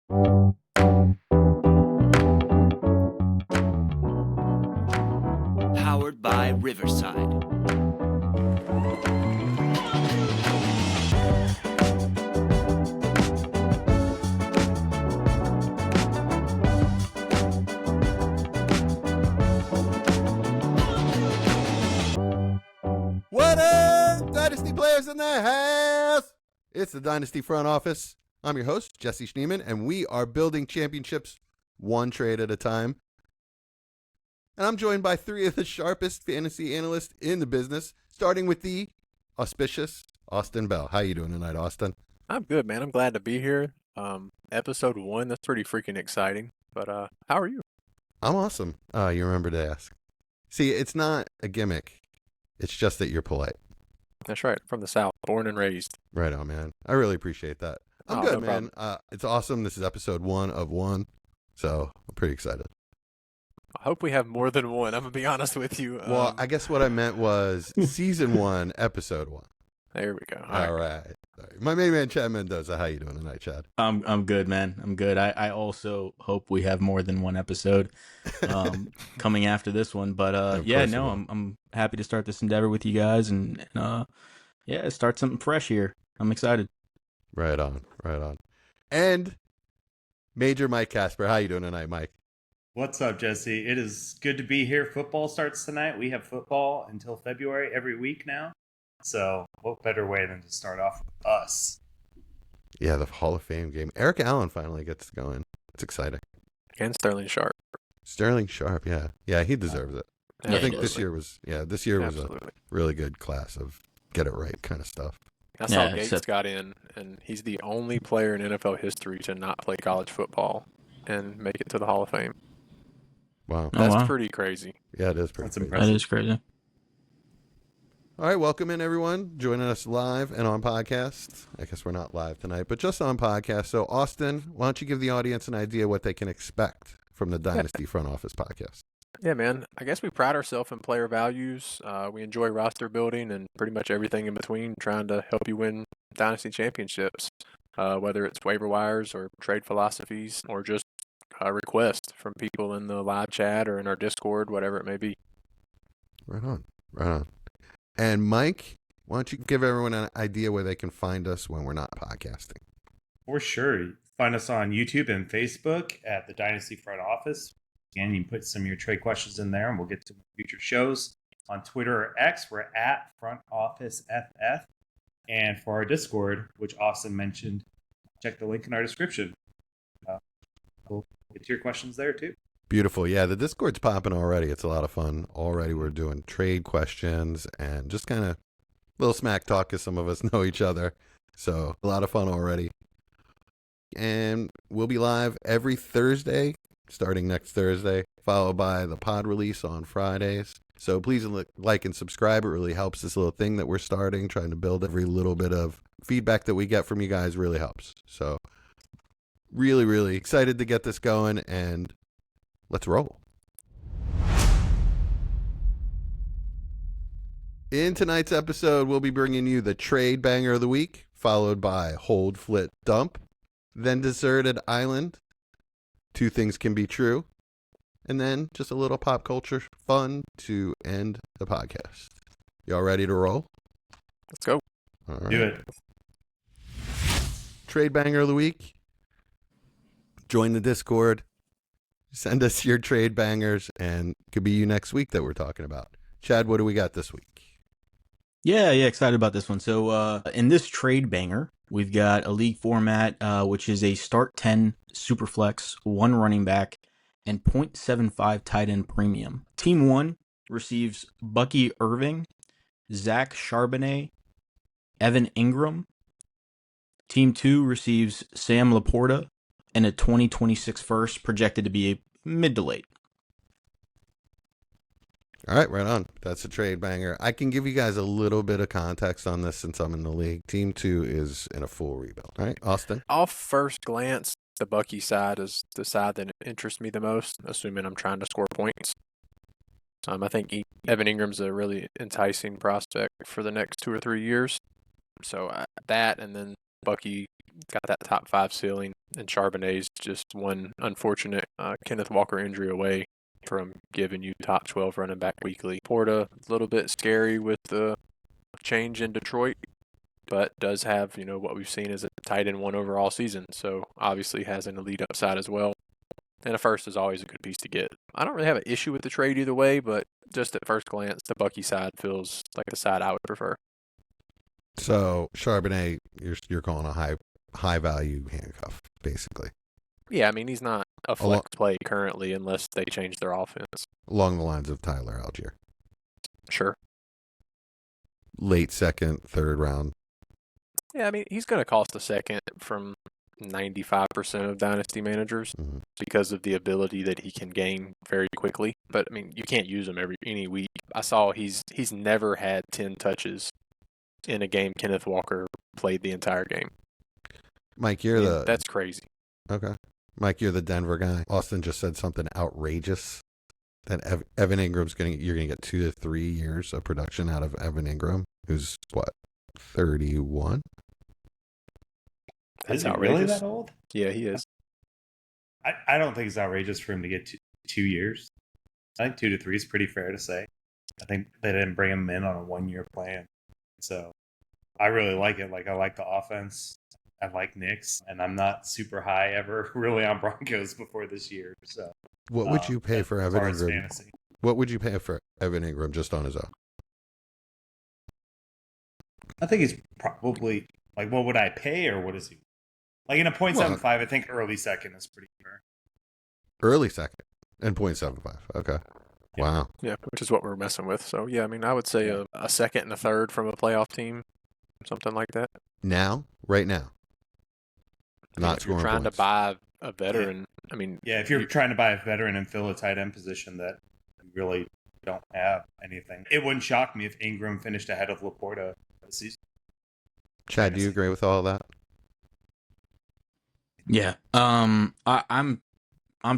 Powered by Riverside. What up, Dynasty players in the house? It's the Dynasty front office. I'm your host, Jesse Schneeman, and we are building championships one trade at a time. And I'm joined by three of the sharpest fantasy analysts in the business, starting with the auspicious Austin Bell. How you doing tonight, Austin? I'm good, man. I'm glad to be here. Episode 1, that's pretty freaking exciting. But how are you? I'm awesome. You remember to ask. See, it's not a gimmick. It's just that you're polite. That's right. From the South, born and raised. Right on, man. I really appreciate that. I'm good, no man. It's awesome. This is episode 1 of 1, so I'm pretty excited. I hope we have more than one. I'm going to be honest with you. Well, I guess what I meant was season 1, episode 1. There we go. All right. My main man, Chad Mendoza. How you doing tonight, Chad? I'm good, man. I'm good. I also hope we have more than one episode coming after this one. But I'm happy to start this endeavor with you guys and start something fresh here. I'm excited. Right on. And Major Mike Casper. How you doing tonight, Mike? What's up, Jesse? It is good to be here. Football starts tonight. We have football until February every week now. So what better way than to start off with us? Yeah, the Hall of Fame game. Eric Allen finally gets going. It's exciting. And Sterling Sharp. Sterling Sharp, yeah. Yeah, he deserves it. Yeah, I think this absolutely. year was Absolutely. a really good class of get it right kind of stuff. I saw Yeah, Gates got in, and he's the only player in NFL history to not play college football and make it to the Hall of Fame. Wow. Oh, That's wow. pretty crazy. Yeah, it is pretty That's crazy. impressive. That is crazy. All right, welcome in, everyone. Joining us live and on podcast. I guess we're not live tonight, but just on podcast. So, Austin, why don't you give the audience an idea what they can expect from the Dynasty Front Office podcast? Yeah, man. I guess we pride ourselves in player values. We enjoy roster building and pretty much everything in between, trying to help you win Dynasty championships, whether it's waiver wires or trade philosophies or just requests from people in the live chat or in our Discord, whatever it may be. Right on. And Mike, why don't you give everyone an idea where they can find us when we're not podcasting? For sure. You can find us on YouTube and Facebook at the Dynasty Front Office. Again, you can put some of your trade questions in there, and we'll get to future shows. On Twitter or X, we're at Front Office FF. And for our Discord, which Austin mentioned, check the link in our description. We'll get to your questions there, too. Beautiful. Yeah, the Discord's popping already. It's a lot of fun. Already we're doing trade questions and just kind of a little smack talk because some of us know each other. So a lot of fun already. And we'll be live every Thursday, starting next Thursday, followed by the pod release on Fridays. So please like and subscribe. It really helps this little thing that we're starting, trying to build. Every little bit of feedback that we get from you guys really helps. So really, really excited to get this going, and let's roll. In tonight's episode, we'll be bringing you the trade banger of the week, followed by hold, flit, dump, then deserted island, two things can be true, and then just a little pop culture fun to end the podcast. Y'all ready to roll? Let's go. All right. Do it. Trade banger of the week. Join the Discord. Send us your trade bangers, and it could be you next week that we're talking about. Chad, what do we got this week? Yeah, excited about this one. So in this trade banger, we've got a league format, which is a start 10 superflex, 1 running back, and 0.75 tight end premium. Team 1 receives Bucky Irving, Zach Charbonnet, Evan Ingram. Team 2 receives Sam Laporta and a 2026 first, projected to be a mid to late. All right, right on. That's a trade banger. I can give you guys a little bit of context on this since I'm in the league. Team 2 is in a full rebuild. All right, Austin? Off first glance, the Bucky side is the side that interests me the most, assuming I'm trying to score points. I think Evan Ingram's a really enticing prospect for the next 2 or 3 years. So that, and then Bucky got that top 5 ceiling. And Charbonnet's just one unfortunate Kenneth Walker injury away from giving you top 12 running back weekly. Porta, a little bit scary with the change in Detroit, but does have, what we've seen is a tight end 1 overall season. So obviously has an elite upside as well. And a first is always a good piece to get. I don't really have an issue with the trade either way, but just at first glance, the Bucky side feels like the side I would prefer. So Charbonnet, you're calling a high value handcuff, basically. Yeah, I mean, he's not a flex play currently unless they change their offense. Along the lines of Tyler Algier. Sure. Late second, third round. Yeah, I mean, he's going to cost a second from 95% of dynasty managers because of the ability that he can gain very quickly. But, I mean, you can't use him any week. I saw he's never had 10 touches in a game Kenneth Walker played the entire game. Mike, that's crazy. Okay. Mike, you're the Denver guy. Austin just said something outrageous that Evan Ingram's you're going to get 2 to 3 years of production out of Evan Ingram, who's what, 31? Is he really that old? Yeah, he is. I don't think it's outrageous for him to get 2 years. I think 2 to 3 is pretty fair to say. I think they didn't bring him in on a 1-year plan. So I really like it. Like, I like the offense. I like Knicks, and I'm not super high ever really on Broncos before this year. So, what would you pay for Evan Ingram? Fantasy. What would you pay for Evan Ingram just on his own? I think he's probably like, what would I pay, or what is he? Like in a 0.75, I think early second is pretty fair. Early second and 0.75. Okay. Yeah. Wow. Yeah, which is what we're messing with. So, yeah, I mean, I would say a second and a third from a playoff team, something like that. Right now. Not if you're scoring trying points. to buy a veteran, I mean... Yeah, if you're trying to buy a veteran and fill a tight end position that you really don't have anything. It wouldn't shock me if Ingram finished ahead of Laporta this season. Chad, do you agree with all of that? Yeah. I'm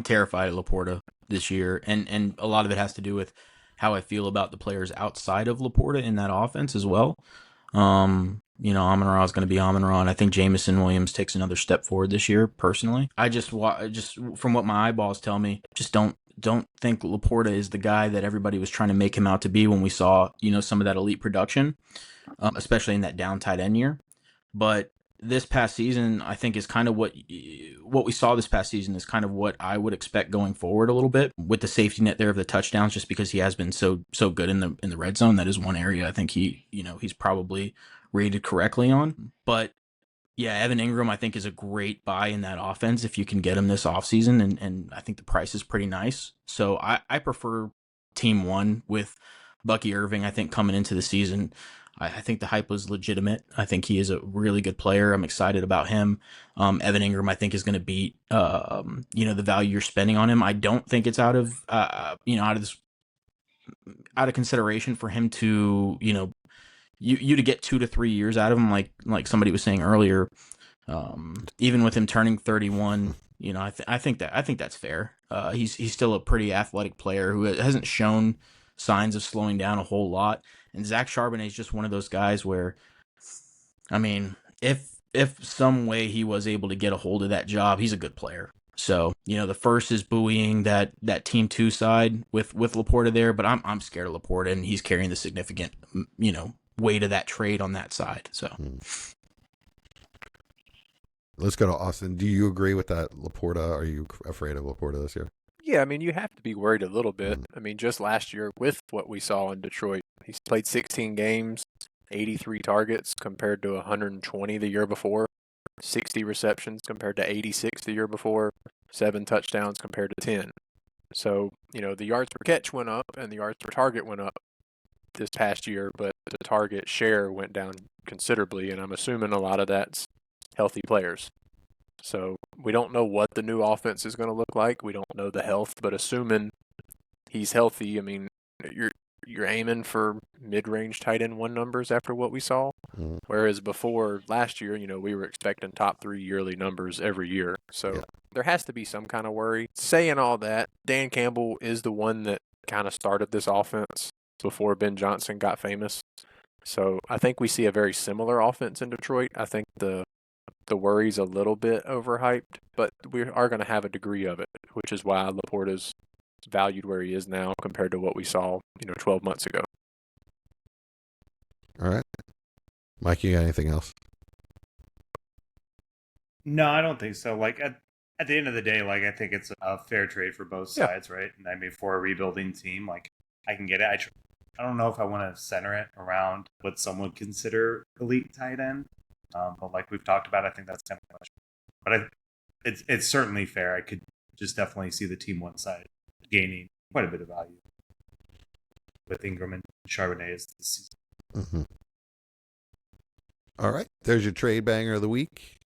terrified of Laporta this year, and a lot of it has to do with how I feel about the players outside of Laporta in that offense as well. Amon-Ra is going to be Amon-Ra, and I think Jamison Williams takes another step forward this year, personally. I just from what my eyeballs tell me, just don't think Laporta is the guy that everybody was trying to make him out to be when we saw, some of that elite production, especially in that down tight end year. But this past season, I think, is kind of what we saw this past season is kind of what I would expect going forward a little bit, with the safety net there of the touchdowns, just because he has been so good in the red zone. That is one area I think he's probably rated correctly on. But yeah, Evan Ingram I think is a great buy in that offense if you can get him this offseason, and I think the price is pretty nice. So I prefer team one with Bucky Irving. I think coming into the season, I think the hype was legitimate. I think he is a really good player. I'm excited about him. Evan Ingram, I think, is going to beat, the value you're spending on him. I don't think it's out of consideration for him to, you to get 2 to 3 years out of him, like somebody was saying earlier. Even with him turning 31, I think that's fair. He's still a pretty athletic player who hasn't shown signs of slowing down a whole lot. And Zach Charbonnet is just one of those guys where, I mean, if some way he was able to get a hold of that job, he's a good player. So, the first is buoying that team 2 side with Laporta there, but I'm scared of Laporta, and he's carrying the significant, weight of that trade on that side. So let's go to Austin. Do you agree with that, Laporta? Are you afraid of Laporta this year? Yeah, I mean, you have to be worried a little bit. I mean, just last year with what we saw in Detroit, he's played 16 games, 83 targets compared to 120 the year before, 60 receptions compared to 86 the year before, 7 touchdowns compared to 10. So, the yards per catch went up and the yards per target went up this past year, but the target share went down considerably, and I'm assuming a lot of that's healthy players. So we don't know what the new offense is going to look like. We don't know the health, but assuming he's healthy, I mean, you're aiming for mid-range tight end 1 numbers after what we saw. Whereas before last year, we were expecting top 3 yearly numbers every year. So there has to be some kind of worry. Saying all that, Dan Campbell is the one that kind of started this offense before Ben Johnson got famous. So I think we see a very similar offense in Detroit. I think the the worry's a little bit overhyped, but we are going to have a degree of it, which is why Laporta's valued where he is now compared to what we saw, 12 months ago. All right. Mike, you got anything else? No, I don't think so. Like at the end of the day, like I think it's a fair trade for both sides, right? And I mean, for a rebuilding team, like I can get it. I don't know if I want to center it around what some would consider elite tight end, but like we've talked about, I think that's kind of much. But it's certainly fair. I could just definitely see the team one side gaining quite a bit of value with Ingram and Charbonnet this season. Mm-hmm. All right. There's your trade banger of the week.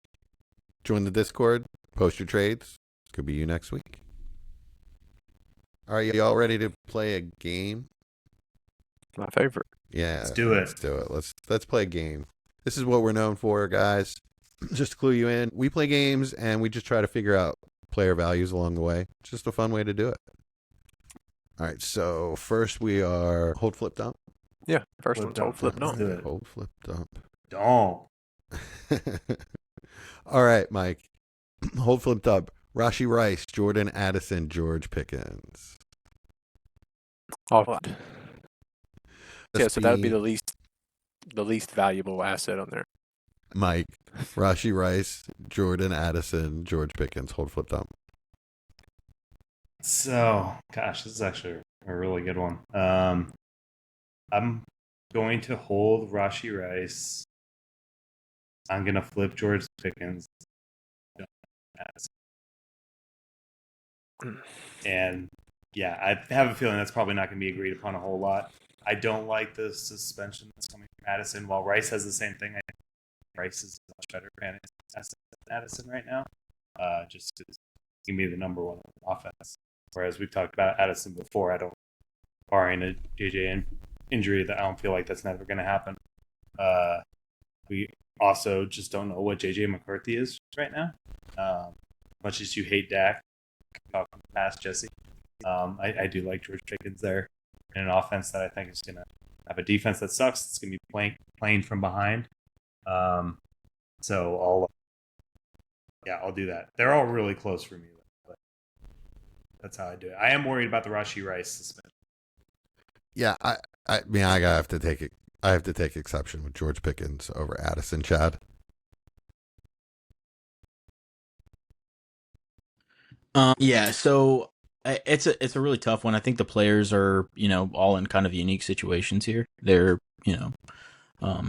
Join the Discord. Post your trades. Could be you next week. All right, y'all ready to play a game? My favorite. Yeah. Let's do it. Let's do it. Let's play a game. This is what we're known for, guys. Just to clue you in, we play games and we just try to figure out player values along the way. It's just a fun way to do it. All right, so first we are hold, flip, dump. Yeah, first one's hold, flip, dump. Hold, flip, dump. Don't. All right, Mike. Hold, flip, dump. Rashee Rice, Jordan Addison, George Pickens. All right. Yeah, so that would be the least valuable asset on there. Mike, Rashee Rice, Jordan Addison, George Pickens. Hold, flip, dump. So, gosh, this is actually a really good one. I'm going to hold Rashee Rice. I'm going to flip George Pickens. And yeah, I have a feeling that's probably not going to be agreed upon a whole lot. I don't like the suspension that's coming from Addison. While Rice has the same thing, I think Rice is a much better fantasy asset than Addison right now. Just because he can be the number one offense. Whereas we've talked about Addison before, barring a JJ injury, that I don't feel like that's never going to happen. We also just don't know what JJ McCarthy is right now. Much as you hate Dak, talking past Jesse, I do like George Pickens there in an offense that I think is going to have a defense that sucks. It's going to be playing from behind. So I'll do that. They're all really close for me, but that's how I do it. I am worried about the Rashee Rice suspension. Yeah, I mean, I have to take it. I have to take exception with George Pickens over Addison. Chad. Yeah, so it's a really tough one. I think the players are all in kind of unique situations here. They're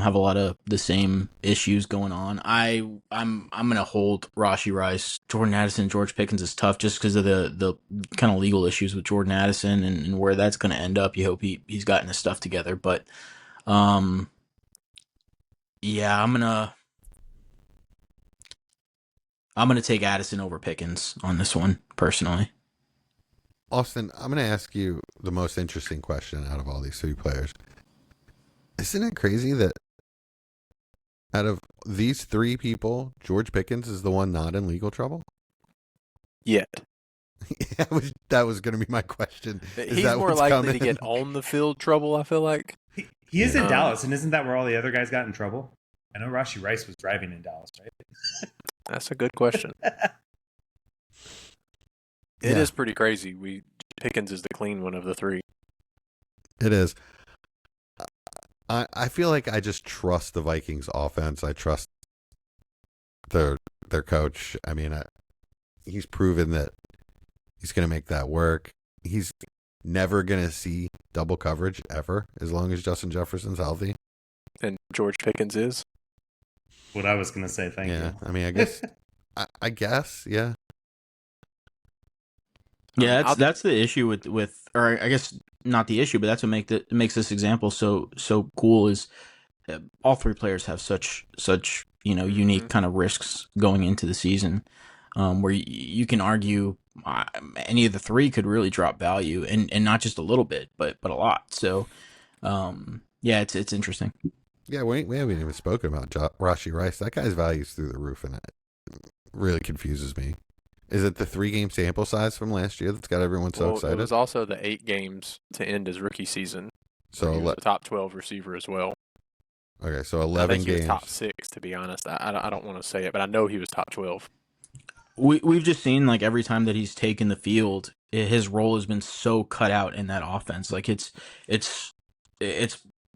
have a lot of the same issues going on. I'm gonna hold Rashee Rice. Jordan Addison, George Pickens is tough just because of the kind of legal issues with Jordan Addison and where that's gonna end up. You hope he's gotten his stuff together, but yeah, I'm gonna take Addison over Pickens on this one personally. Austin, I'm going to ask you the most interesting question out of all these three players. Isn't it crazy that out of these three people, George Pickens is the one not in legal trouble? Yet. That was going to be my question. He's more likely to get on the field trouble, I feel like. He is in Dallas, and isn't that where all the other guys got in trouble? I know Rashee Rice was driving in Dallas, right? That's a good question. It is pretty crazy. Pickens is the clean one of the three. It is. I feel like I just trust the Vikings offense. I trust their coach. I mean, he's proven that he's going to make that work. He's never going to see double coverage ever as long as Justin Jefferson's healthy. And George Pickens is? What I was going to say, thank you. Yeah, I mean, I guess, I guess, yeah. Yeah, that's the issue with, or I guess not the issue, but that's what makes this example so cool is all three players have such unique kind of risks going into the season, where you can argue any of the three could really drop value and not just a little bit, but a lot. So, yeah, it's interesting. Yeah, we haven't even spoken about Rashee Rice. That guy's value's through the roof, and it really confuses me. Is it the 3-game sample size from last year that's got everyone so excited? It was also the 8 games to end his rookie season. So he was a top 12 receiver as well. Okay, so I 11 think he was games. top 6, to be honest. I don't want to say it, but I know he was top 12. We've just seen like every time that he's taken the field, his role has been so cut out in that offense. Like it's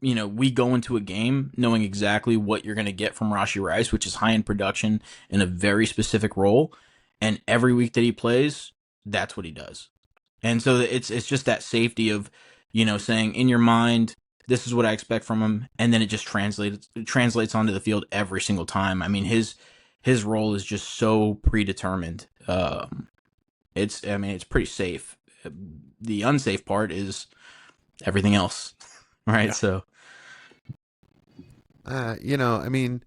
we go into a game knowing exactly what you're going to get from Rashee Rice, which is high in production in a very specific role, and every week that he plays, that's what he does. And so it's just that safety of, saying in your mind, this is what I expect from him, and then it just translates onto the field every single time. I mean, his role is just so predetermined. It's pretty safe. The unsafe part is everything else, right? Yeah. So, I mean,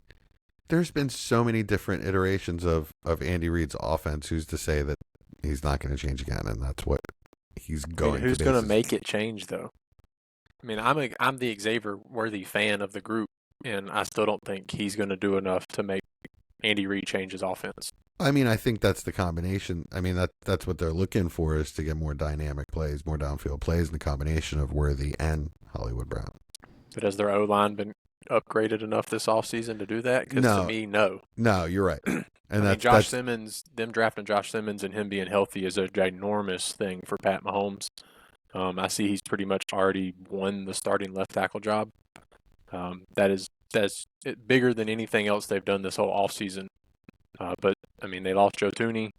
there's been so many different iterations of Andy Reid's offense. Who's to say that he's not going to change again, and that's what he's going. Who's to going to make it change, though? I mean, I'm the Xavier Worthy fan of the group, and I still don't think he's going to do enough to make Andy Reid change his offense. I mean, I think that's the combination. I mean, that's what they're looking for, is to get more dynamic plays, more downfield plays, and the combination of Worthy and Hollywood Brown. But has their O-line been upgraded enough this offseason to do that? Because No. to me, no. No, you're right. And I mean, Josh Simmons, them drafting Josh Simmons and him being healthy is a ginormous thing for Pat Mahomes. I see he's pretty much already won the starting left tackle job. That's bigger than anything else they've done this whole offseason. But, I mean, they lost Joe Thuney.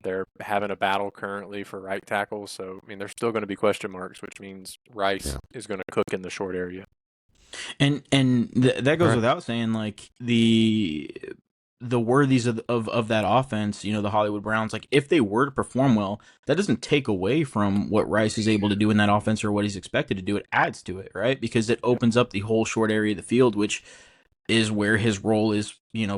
They're having a battle currently for right tackle. So, I mean, there's still going to be question marks, which means Rice is going to cook in the short area. And that goes Right. without saying, like the worthies of that offense, the Hollywood Browns, like if they were to perform well, that doesn't take away from what Rice is able to do in that offense or what he's expected to do. It adds to it, right? Because it opens up the whole short area of the field, which is where his role is,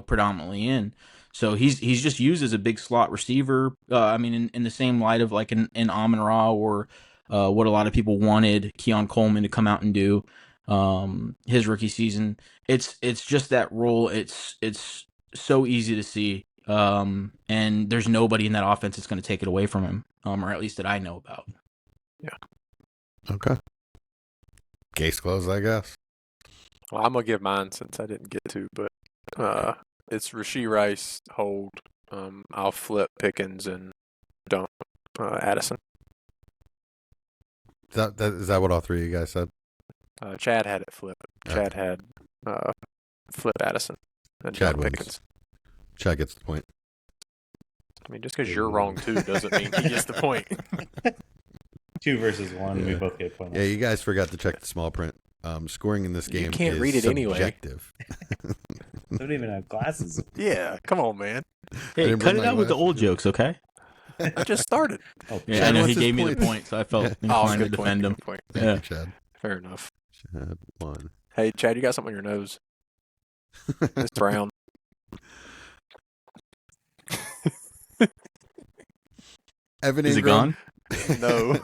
predominantly in. So he's just used as a big slot receiver. I mean, in the same light of like an Amon-Ra or what a lot of people wanted Keon Coleman to come out and do his rookie season. It's just that role. It's so easy to see, and there's nobody in that offense that's going to take it away from him, or at least that I know about. Yeah. Okay. Case closed, I guess. Well, I'm going to give mine since I didn't get to, but it's Rashee Rice, hold. I'll flip Pickens and dump Addison. Is that what all three of you guys said? Chad had it flip. Chad had flip Addison and Chad dump wins. Pickens. Chad gets the point. I mean, just because you're wrong too doesn't mean he gets the point. 2 versus 1. We Yeah. both get points. Yeah, you guys forgot to check the small print. Scoring in this game You can't is read it anyway. subjective. Don't even have glasses. Yeah, come on, man. Hey, didn't cut bring it my out with the old glasses. jokes, okay? I just started. Oh, Yeah, Chad I know wants he his gave me the points. point, so I felt Oh, inclined to good point. defend him. Good point. Thank Yeah. you, Chad. Fair enough. Chad won. Hey, Chad, you got something on your nose. It's brown. Evan Is it Ingram. gone? No.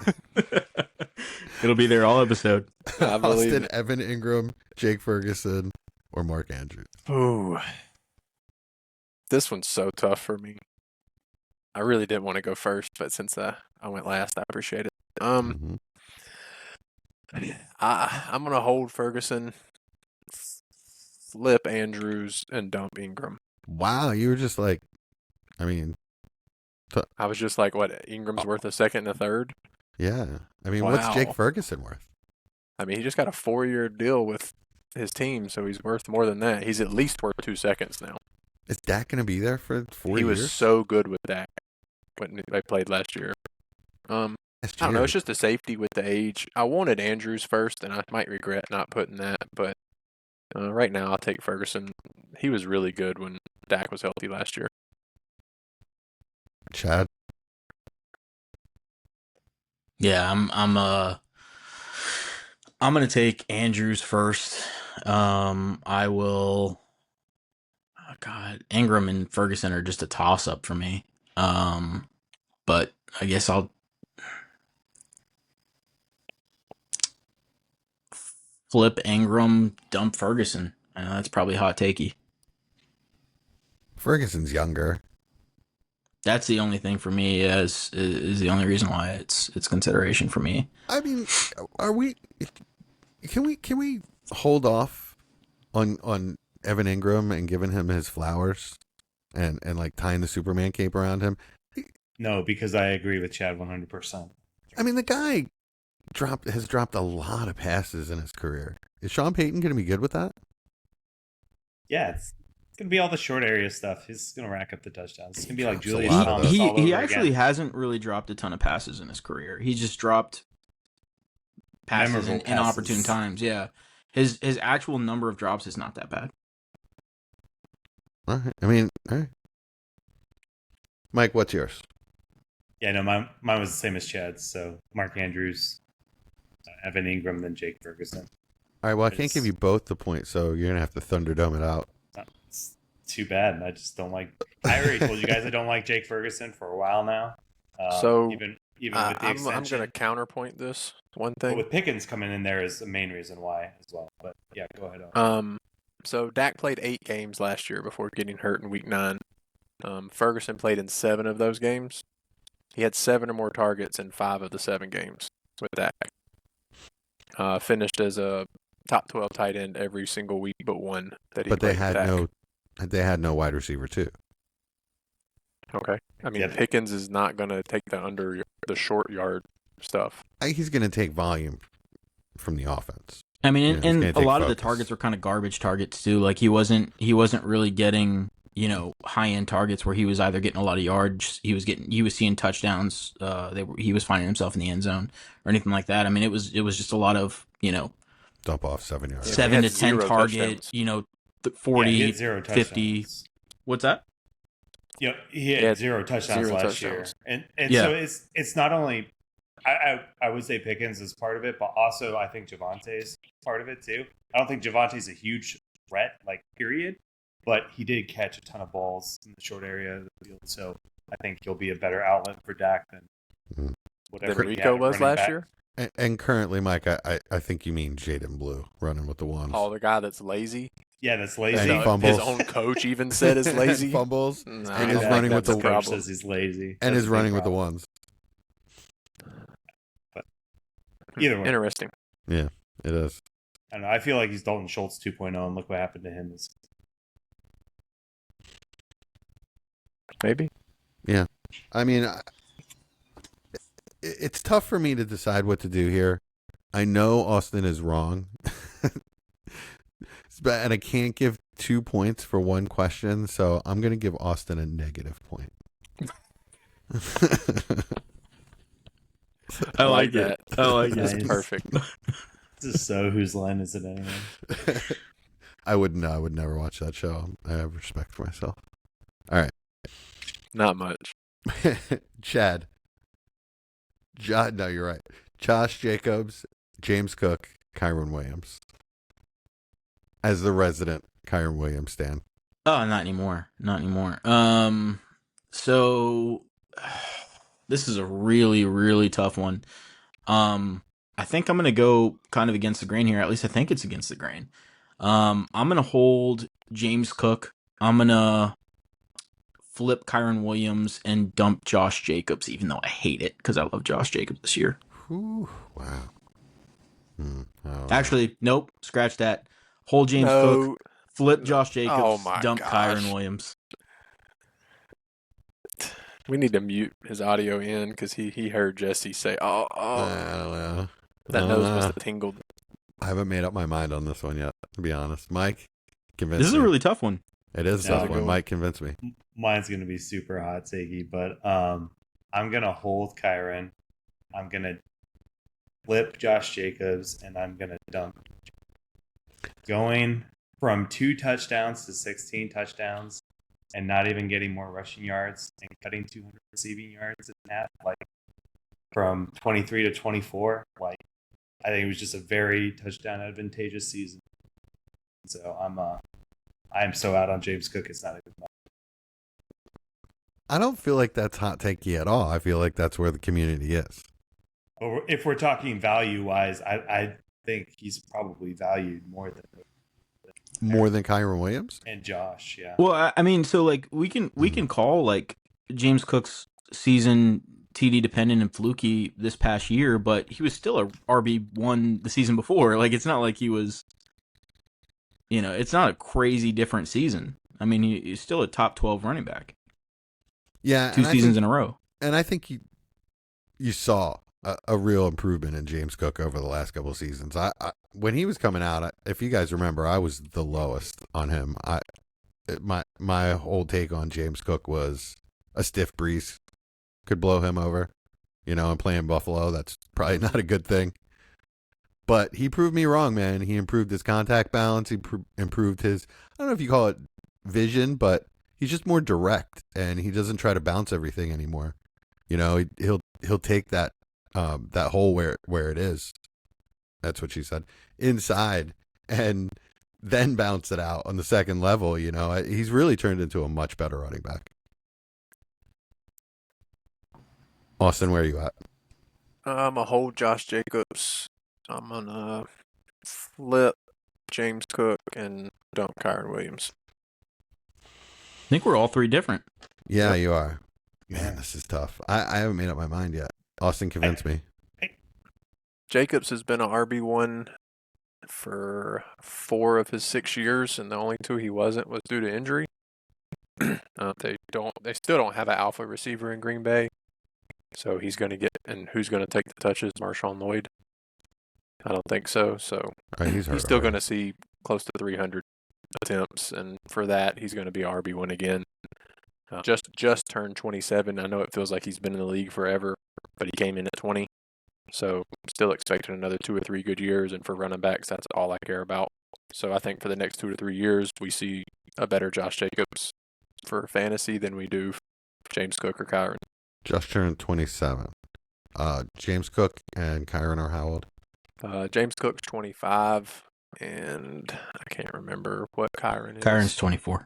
It'll be there all episode. I believe Austin, it. Evan Ingram, Jake Ferguson, or Mark Andrews. Ooh. This one's so tough for me. I really didn't want to go first, but since I went last, I appreciate it. Mhm. I'm gonna hold Ferguson, flip Andrews, and dump Ingram. Wow, you were just like, I mean, I was just like, what? Ingram's worth a second and a third. yeah. I mean, what's Wow. Jake Ferguson worth? I mean, he just got a 4-year deal with his team, so he's worth more than that. He's at least worth 2 seconds now. Is Dak going to be there for 4 He years? was so good with that when they played last year. That's I don't know. Jerry. It's just a safety with the age. I wanted Andrews first, and I might regret not putting that. But right now, I'll take Ferguson. He was really good when Dak was healthy last year. Chad. Yeah, I'm gonna take Andrews first. I will. Oh God, Ingram and Ferguson are just a toss up for me. But I guess I'll flip Ingram, dump Ferguson. I know that's probably hot takey. Ferguson's younger. That's the only thing for me. Is the only reason why it's consideration for me. I mean, are we? Can we hold off on Evan Ingram and giving him his flowers and like tying the Superman cape around him? No, because I agree with Chad 100%. I mean, the guy has dropped a lot of passes in his career. Is Sean Payton going to be good with that? Yeah, it's going to be all the short area stuff. He's going to rack up the touchdowns. It's going to be like drops a Julius lot of Thomas those. all over He actually again. hasn't really dropped a ton of passes in his career. He just dropped passes Memorable in passes. inopportune times. Yeah, his actual number of drops is not that bad. All right. I mean, all right. Mike, what's yours? Yeah, no, mine was the same as Chad's. So Mark Andrews, Evan Ingram, then Jake Ferguson. All right. Well, I can't give you both the point, so you're going to have to Thunderdome it out. It's too bad. I just don't like. I already told you guys I don't like Jake Ferguson for a while now. So, even with the I'm extension, going to counterpoint this one but thing. with Pickens coming in there is the main reason why as well. But yeah, go ahead. So Dak played 8 games last year before getting hurt in Week 9. Ferguson played in 7 of those games. He had 7 or more targets in 5 of the 7 games with Dak. Finished as a top 12 tight end every single week but one that he But they played had with Dak. no wide receiver too. Okay. I mean, Yeah. Pickens is not going to take the short yard stuff. He's going to take volume from the offense. I mean, Yeah, he's and gonna a take lot of the focus. targets were kind of garbage targets too. Like he wasn't really getting high end targets where he was either getting a lot of yards, he was seeing touchdowns. He was finding himself in the end zone or anything like that. I mean, it was just a lot of Dump off 7 yards. Yeah. 7 he to had 10 0 target, touchdowns. 40, he had 0 50. touchdowns. What's that? Yep, he had He had 0 touchdowns 0 last year, touchdowns. and Yeah. so it's not only I would say Pickens is part of it, but also I think Javonte's part of it too. I don't think Javonte's a huge threat, period, but he did catch a ton of balls in the short area of the field, so I think he'll be a better outlet for Dak than Mhm. whatever Than he Rico had was running last back. year. And currently, Mike, I think you mean Jaden Blue running with the ones. Oh, the guy that's lazy. Yeah, that's And lazy. he fumbles. His own coach even said is lazy. And fumbles. Nah, And I is don't running think with that's the a coach problem. says he's lazy, And That's is a big running with the problem. ones. Either way, Interesting. Yeah, it is. I don't know. I feel like he's Dalton Schultz 2.0, and look what happened to him. Maybe. I mean, it's tough for me to decide what to do here. I know Austin is wrong. And I can't give 2 points for one question, so I'm going to give Austin a negative point. I like that. I like Nice. That's perfect. This is so whose line is it anyway? I would never watch that show. I have respect for myself. Not much. Chad. No, you're right. Josh Jacobs, James Cook, Kyron Williams. As the resident Kyron Williams stan. Oh, not anymore. Not anymore. So this is a really, really tough one. I think I'm gonna go kind of against the grain here. At least I think it's against the grain. I'm gonna hold James Cook. I'm gonna flip Kyron Williams and dump Josh Jacobs, even though I hate it because I love Josh Jacobs this year. Whew, wow. Oh, Actually, nope. Scratch that. Hold James Cook. Flip Josh Jacobs. Oh my dump gosh. Kyron Williams. We need to mute his audio in because he heard Jesse say, "Oh, I don't know. that nose must have tingled." I haven't made up my mind on this one yet, to be honest. Mike, convince This is me. a really tough one. It is a No, tough it's a one. good Mike, convince me. Mine's going to be super hot takey, but I'm going to hold Kyron. I'm going to flip Josh Jacobs, and I'm going to dump. Going from 2 touchdowns to 16 touchdowns and not even getting more rushing yards and cutting 200 receiving yards in that, from 23 to 24, I think it was just a very touchdown advantageous season. So I'm so out on James Cook. It's not even. I don't feel like that's hot takey at all. I feel like that's where the community is. But if we're talking value wise, I think he's probably valued more Than Kyron Williams? and Josh. Yeah. Well, I mean, so we can call James Cook's season TD dependent and fluky this past year, but he was still a RB1 the season before. It's not like he was, it's not a crazy different season. I mean, he's still a top 12 running back. Yeah, Two seasons in a row. And I think you saw a real improvement in James Cook over the last couple of seasons. When he was coming out, if you guys remember, I was the lowest on him. My whole take on James Cook was a stiff breeze could blow him over. And playing Buffalo, that's probably not a good thing. But he proved me wrong, man. He improved his contact balance. He improved his, I don't know if you call it vision, but he's just more direct, and he doesn't try to bounce everything anymore. He'll take that hole where it is. That's what she said. Inside, and then bounce it out on the second level. He's really turned into a much better running back. Austin, where are you at? I'm a hold Josh Jacobs. I'm gonna flip James Cook and dump Kyron Williams. I think we're all three different. Yeah, Yep. you are. Man, this is tough. I haven't made up my mind yet. Austin, convince me. Jacobs has been an RB1 for 4 of his 6 years, and the only 2 he wasn't was due to injury. They still don't have an alpha receiver in Green Bay, so he's going to get, and who's going to take the touches? Marshawn Lloyd? I don't think so. So He's still going to see close to 300 attempts, and for that, he's going to be RB1 again. Just turned 27. I know it feels like he's been in the league forever, but he came in at 20. So still expecting another 2 or 3 good years, and for running backs, that's all I care about. So I think for the next 2 to 3 years, we see a better Josh Jacobs for fantasy than we do James Cook or Kyron. Just turned 27. James Cook and Kyron are how old? James Cook's 25, and I can't remember what Kyron is. Kyron's 24.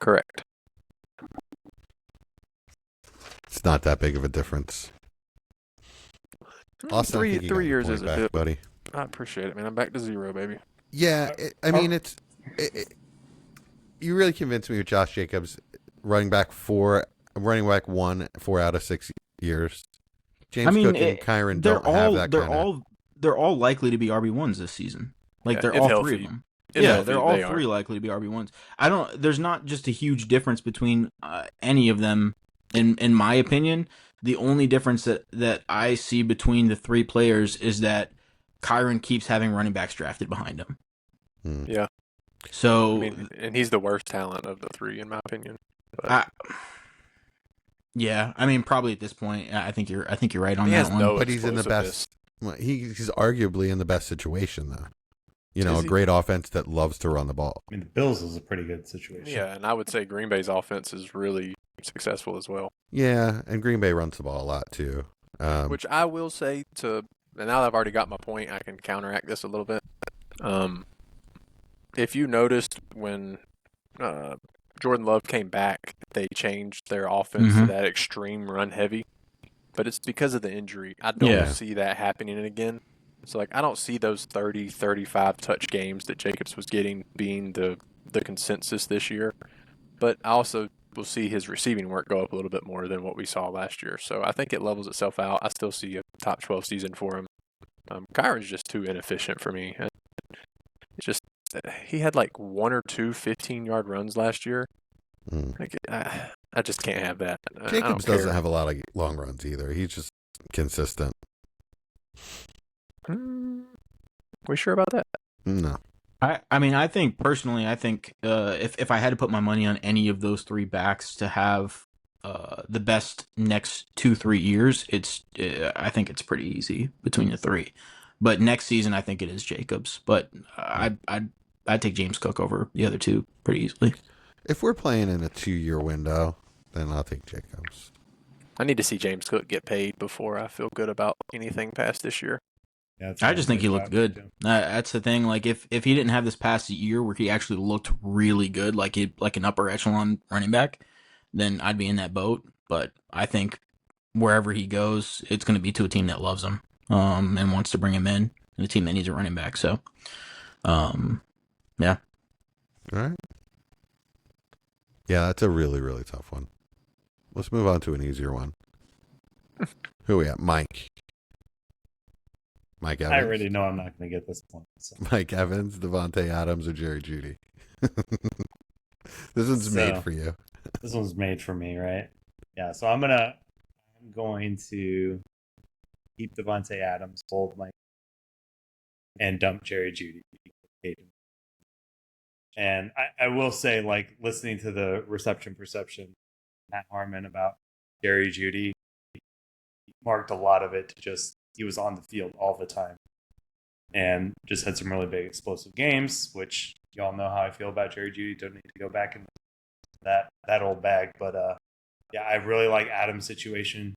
Correct. It's not that big of a difference. Austin, I think you got 3 your years point is a back, bit. buddy. I appreciate it, man. I'm back to 0, baby. Yeah, you really convinced me with Josh Jacobs, running back 1 4 out of 6 years. James Cook and Kyron don't have that kind of. They're all likely to be RB1s this season. Like, Yeah, they're if all healthy. 3 of them. If Yeah, healthy, they're all they are. 3 likely to be RB1s. There's not just a huge difference between any of them, in my opinion. The only difference that I see between the 3 players is that Kyron keeps having running backs drafted behind him. Yeah. So, and he's the worst talent of the 3, in my opinion. But probably at this point, I think you're right on he that has one. no But he's in the explosiveness. best. Well, he's arguably in the best situation, though. Is A he? great offense that loves to run the ball. I mean, the Bills is a pretty good situation. Yeah, and I would say Green Bay's offense is really successful as well. Yeah, and Green Bay runs the ball a lot too. Which I will say and now that I've already got my point, I can counteract this a little bit. If you noticed when Jordan Love came back, they changed their offense to that extreme run heavy, but it's because of the injury. I don't see that happening again. So, I don't see those 30, 35 touch games that Jacobs was getting being the consensus this year. But I also will see his receiving work go up a little bit more than what we saw last year. So, I think it levels itself out. I still see a top 12 season for him. Kyron's just too inefficient for me. It's just, he had 1 or 2 15-yard runs last year. I just can't have that. Jacobs doesn't have a lot of long runs either. He's just consistent. We sure about that? No. I think personally, if I had to put my money on any of those 3 backs to have the best next 2-3 years, I think it's pretty easy between the 3. But next season, I think it is Jacobs. But I'd take James Cook over the other 2 pretty easily. If we're playing in a 2-year window, then I'll take Jacobs. I need to see James Cook get paid before I feel good about anything past this year. Yeah, I just think he looked good. That's the thing. If he didn't have this past year where he actually looked really good, like an upper echelon running back, then I'd be in that boat. But I think wherever he goes, it's going to be to a team that loves him and wants to bring him in, and a team that needs a running back. So, yeah. All right. Yeah, that's a really, really tough one. Let's move on to an easier one. Who we at? Mike. Mike I Evans. already know I'm not going to get this one. So. Mike Evans, Devontae Adams, or Jerry Jeudy. This one's made So- for you. This one's made for me, right? Yeah, so I'm going to keep Devontae Adams, hold Mike, and dump Jerry Jeudy. Hate him. And I will say, like, listening to the reception perception, Matt Harmon about Jerry Jeudy, he marked a lot of it to just, he was on the field all the time. And just had some really big explosive games, which y'all know how I feel about Jerry Jeudy. Don't need to go back in that old bag. But yeah, I really like Adams' situation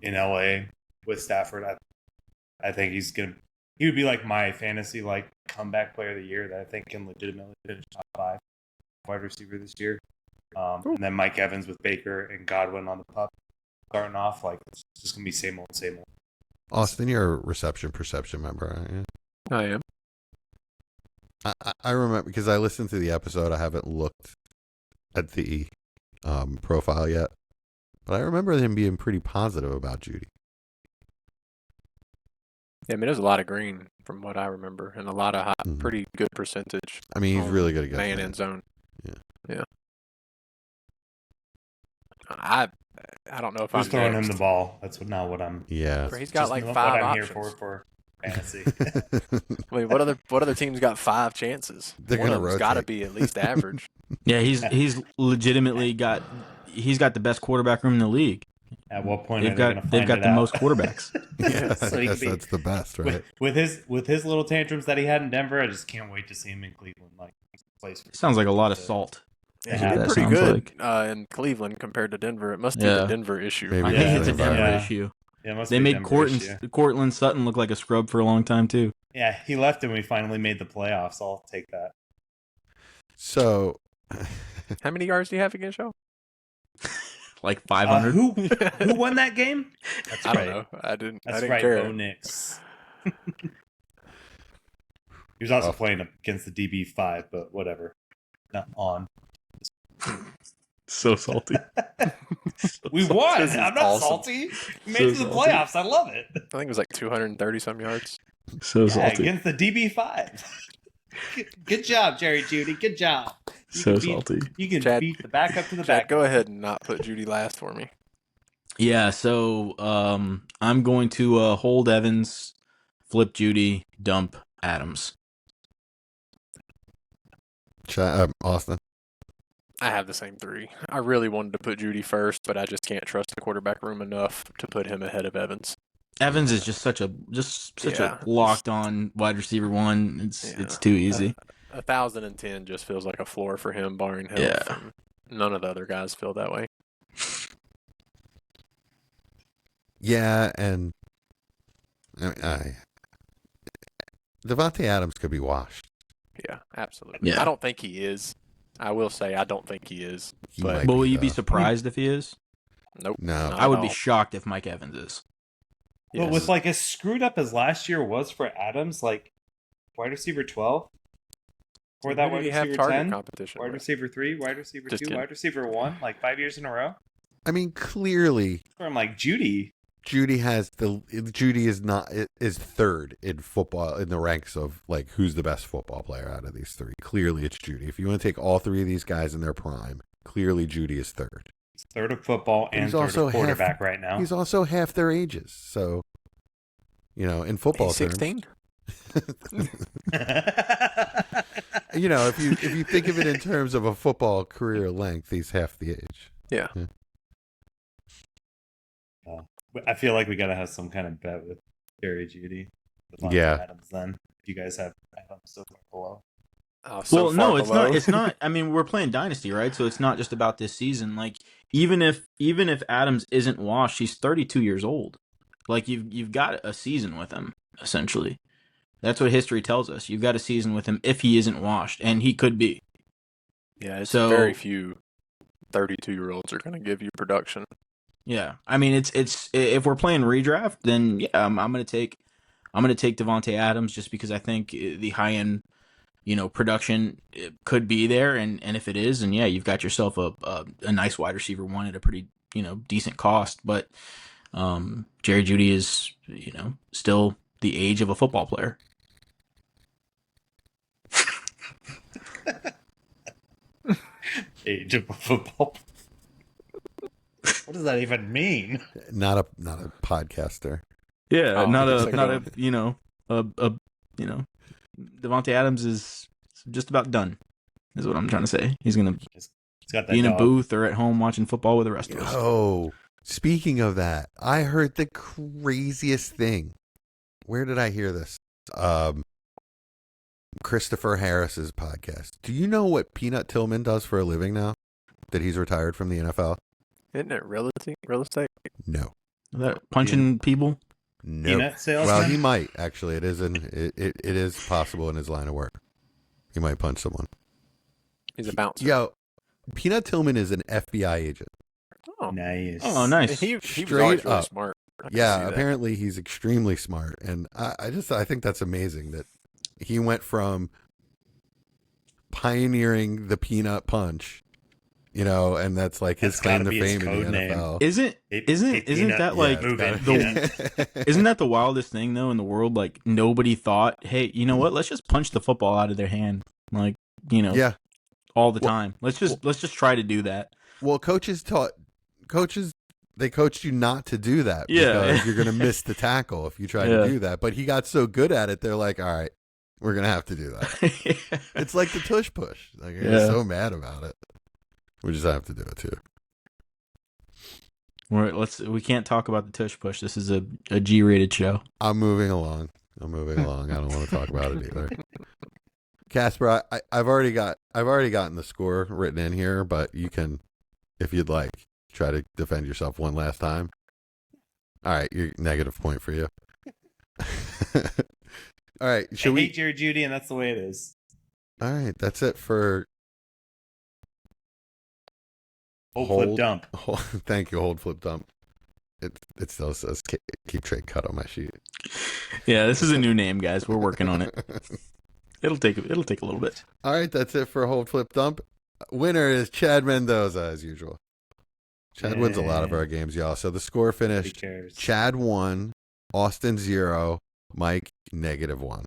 in LA with Stafford. I think he would be like my fantasy like comeback player of the year that I think can legitimately finish top 5 wide receiver this year. And then Mike Evans with Baker and Godwin on the pup starting off, like it's just gonna be same old, same old. Austin, you're a reception perception member, aren't you? I am. I remember because I listened to the episode. I haven't looked at the profile yet, but I remember him being pretty positive about Jeudy. Yeah, I mean, there's a lot of green from what I remember, and a lot of Mhm. pretty good percentage. I mean, he's on really good against man man. and zone. Yeah. I don't know if Who's I'm throwing him next. the ball? That's not what I'm. Yeah. He's got just like what 5 I'm options. here for fantasy. I mean, what other teams got 5 chances? They're One gonna of them's got to rotate. be at least average. Yeah, he's legitimately got the best quarterback room in the league. At what point They've are they going to got find the it out? most quarterbacks. Yeah, So I he guess could be- that's the best, right? with his little tantrums that he had in Denver, I just can't wait to see him in Cleveland. Like place. Sounds like a lot of salt. Yeah, Yeah, he did that pretty sounds good like. in Cleveland compared to Denver. It must be Yeah. the Denver issue. Maybe I Yeah, think it's a that's Denver yeah. issue. Yeah, it must They be a made Denver issue. Cortland Sutton look like a scrub for a long time too. Yeah, he left and we finally made the playoffs. I'll take that. So, How many yards do you have against y'all? Like 500. Who won that game? That's I don't right. know. I didn't That's right, care. Bo Nix. He was also Oh. playing against the DB5, but whatever. Not on. So salty. We won. This is I'm not awesome. salty. We made it to the salty. playoffs. I love it. I think it was like 230 some yards. So Yeah, against the DB5. Good job, Jerry Jeudy. Good job. So can beat- salty. You can Chad- beat the backup to the Chad, back. go ahead and not put Judy last for me. Yeah, so I'm going to hold Evans, flip Judy, dump Adams. Austin. I have the same 3. I really wanted to put Judy first, but I just can't trust the quarterback room enough to put him ahead of Evans. Evans is just such a Yeah. locked on wide receiver one. It's too easy. 1,010 just feels like a floor for him, barring health. Yeah. And none of the other guys feel that way. Yeah, and Devontae Adams could be washed. Yeah, absolutely. Yeah. I don't think he is. I will say I don't think he is. He But- might But will you be though. surprised if he is? Nope. No. not I would at be all. shocked if Mike Evans is. But Yes. with like as screwed up as last year was for Adams, like wide receiver 12, or Who that did wide he have receiver target 10, competition wide with? receiver 3, wide receiver Just 2, 10. wide receiver 1, like 5 years in a row. I mean, clearly, Or I'm like Judy. Judy is third in football in the ranks of like who's the best football player out of these 3. Clearly, it's Judy. If you want to take all 3 of these guys in their prime, clearly Judy is third. He's third of football and He's third also of quarterback right now. He's also half their ages. So, in football He's 16? terms, if you think of it in terms of a football career length, he's half the age. Yeah. I feel like we gotta have some kind of bet with Jerry Judy. Yeah. Adams then. If you guys have Adams so far below. Oh, so Well, no, far it's below. not. It's not. I mean, we're playing Dynasty, right? So it's not just about this season. Like, even if Adams isn't washed, he's 32 years old. Like, you've got a season with him, essentially. That's what history tells us. You've got a season with him if he isn't washed, and he could be. Yeah, it's So- very few 32-year-olds are going to give you production. Yeah, I mean, it's if we're playing redraft, then yeah, I'm gonna take Devontae Adams just because I think the high end, production could be there, and if it is, then yeah, you've got yourself a nice wide receiver 1 at a pretty decent cost. But Jerry Jeudy is, still the age of a football player. Age of a football. What does that even mean? Not a podcaster. Yeah, Oh, not it's a like not a- a Devontae Adams is just about done. Is what I'm trying to say. He's gonna He's got that be in a dog. booth or at home watching football with the rest of us. Oh, speaking of that, I heard the craziest thing. Where did I hear this? Christopher Harris's podcast. Do you know what Peanut Tillman does for a living now that he's retired from the NFL? Isn't it real estate? No. Is that punching people? No. Peanut salesman? Well, he might actually. It is possible in his line of work. He might punch someone. He's a bouncer. Yo, Peanut Tillman is an FBI agent. Oh, Nice. Oh, nice. He was Straight always really up. smart. I can see Yeah, that. apparently he's extremely smart, and I think that's amazing that he went from pioneering the peanut punch, and that's like his That's claim gotta to be his fame in code the name. NFL. Isn't Peanut, that like move it, the isn't that the wildest thing though in the world? Like nobody thought, hey, you know what? Let's just punch the football out of their hand, like Yeah. all the Well- time. Let's just try to do that. Well, coaches they coached you not to do that Yeah. because you're going to miss the tackle if you try Yeah. to do that. But he got so good at it, they're like, all right, we're going to have to do that. It's like the tush push. Like, you're Yeah. so mad about it. We just have to do it too. We can't talk about the tush push. This is a G-rated show. I'm moving along. I don't want to talk about it either. Casper, I've already gotten the score written in here, but you can, if you'd like, try to defend yourself one last time. All right, your negative point for you. All right, I should we? hate Jerry Jeudy, and that's the way it is. All right, that's it for Flip dump. Thank you, hold flip dump. It still says keep trade cut on my sheet. Yeah, this is a new name, guys. We're working on it. It'll take a little bit. All right, that's it for hold flip dump. Winner is Chad Mendoza as usual. Chad wins a lot of our games, y'all. So the score Who finished: cares? Chad 1, Austin 0, Mike -1.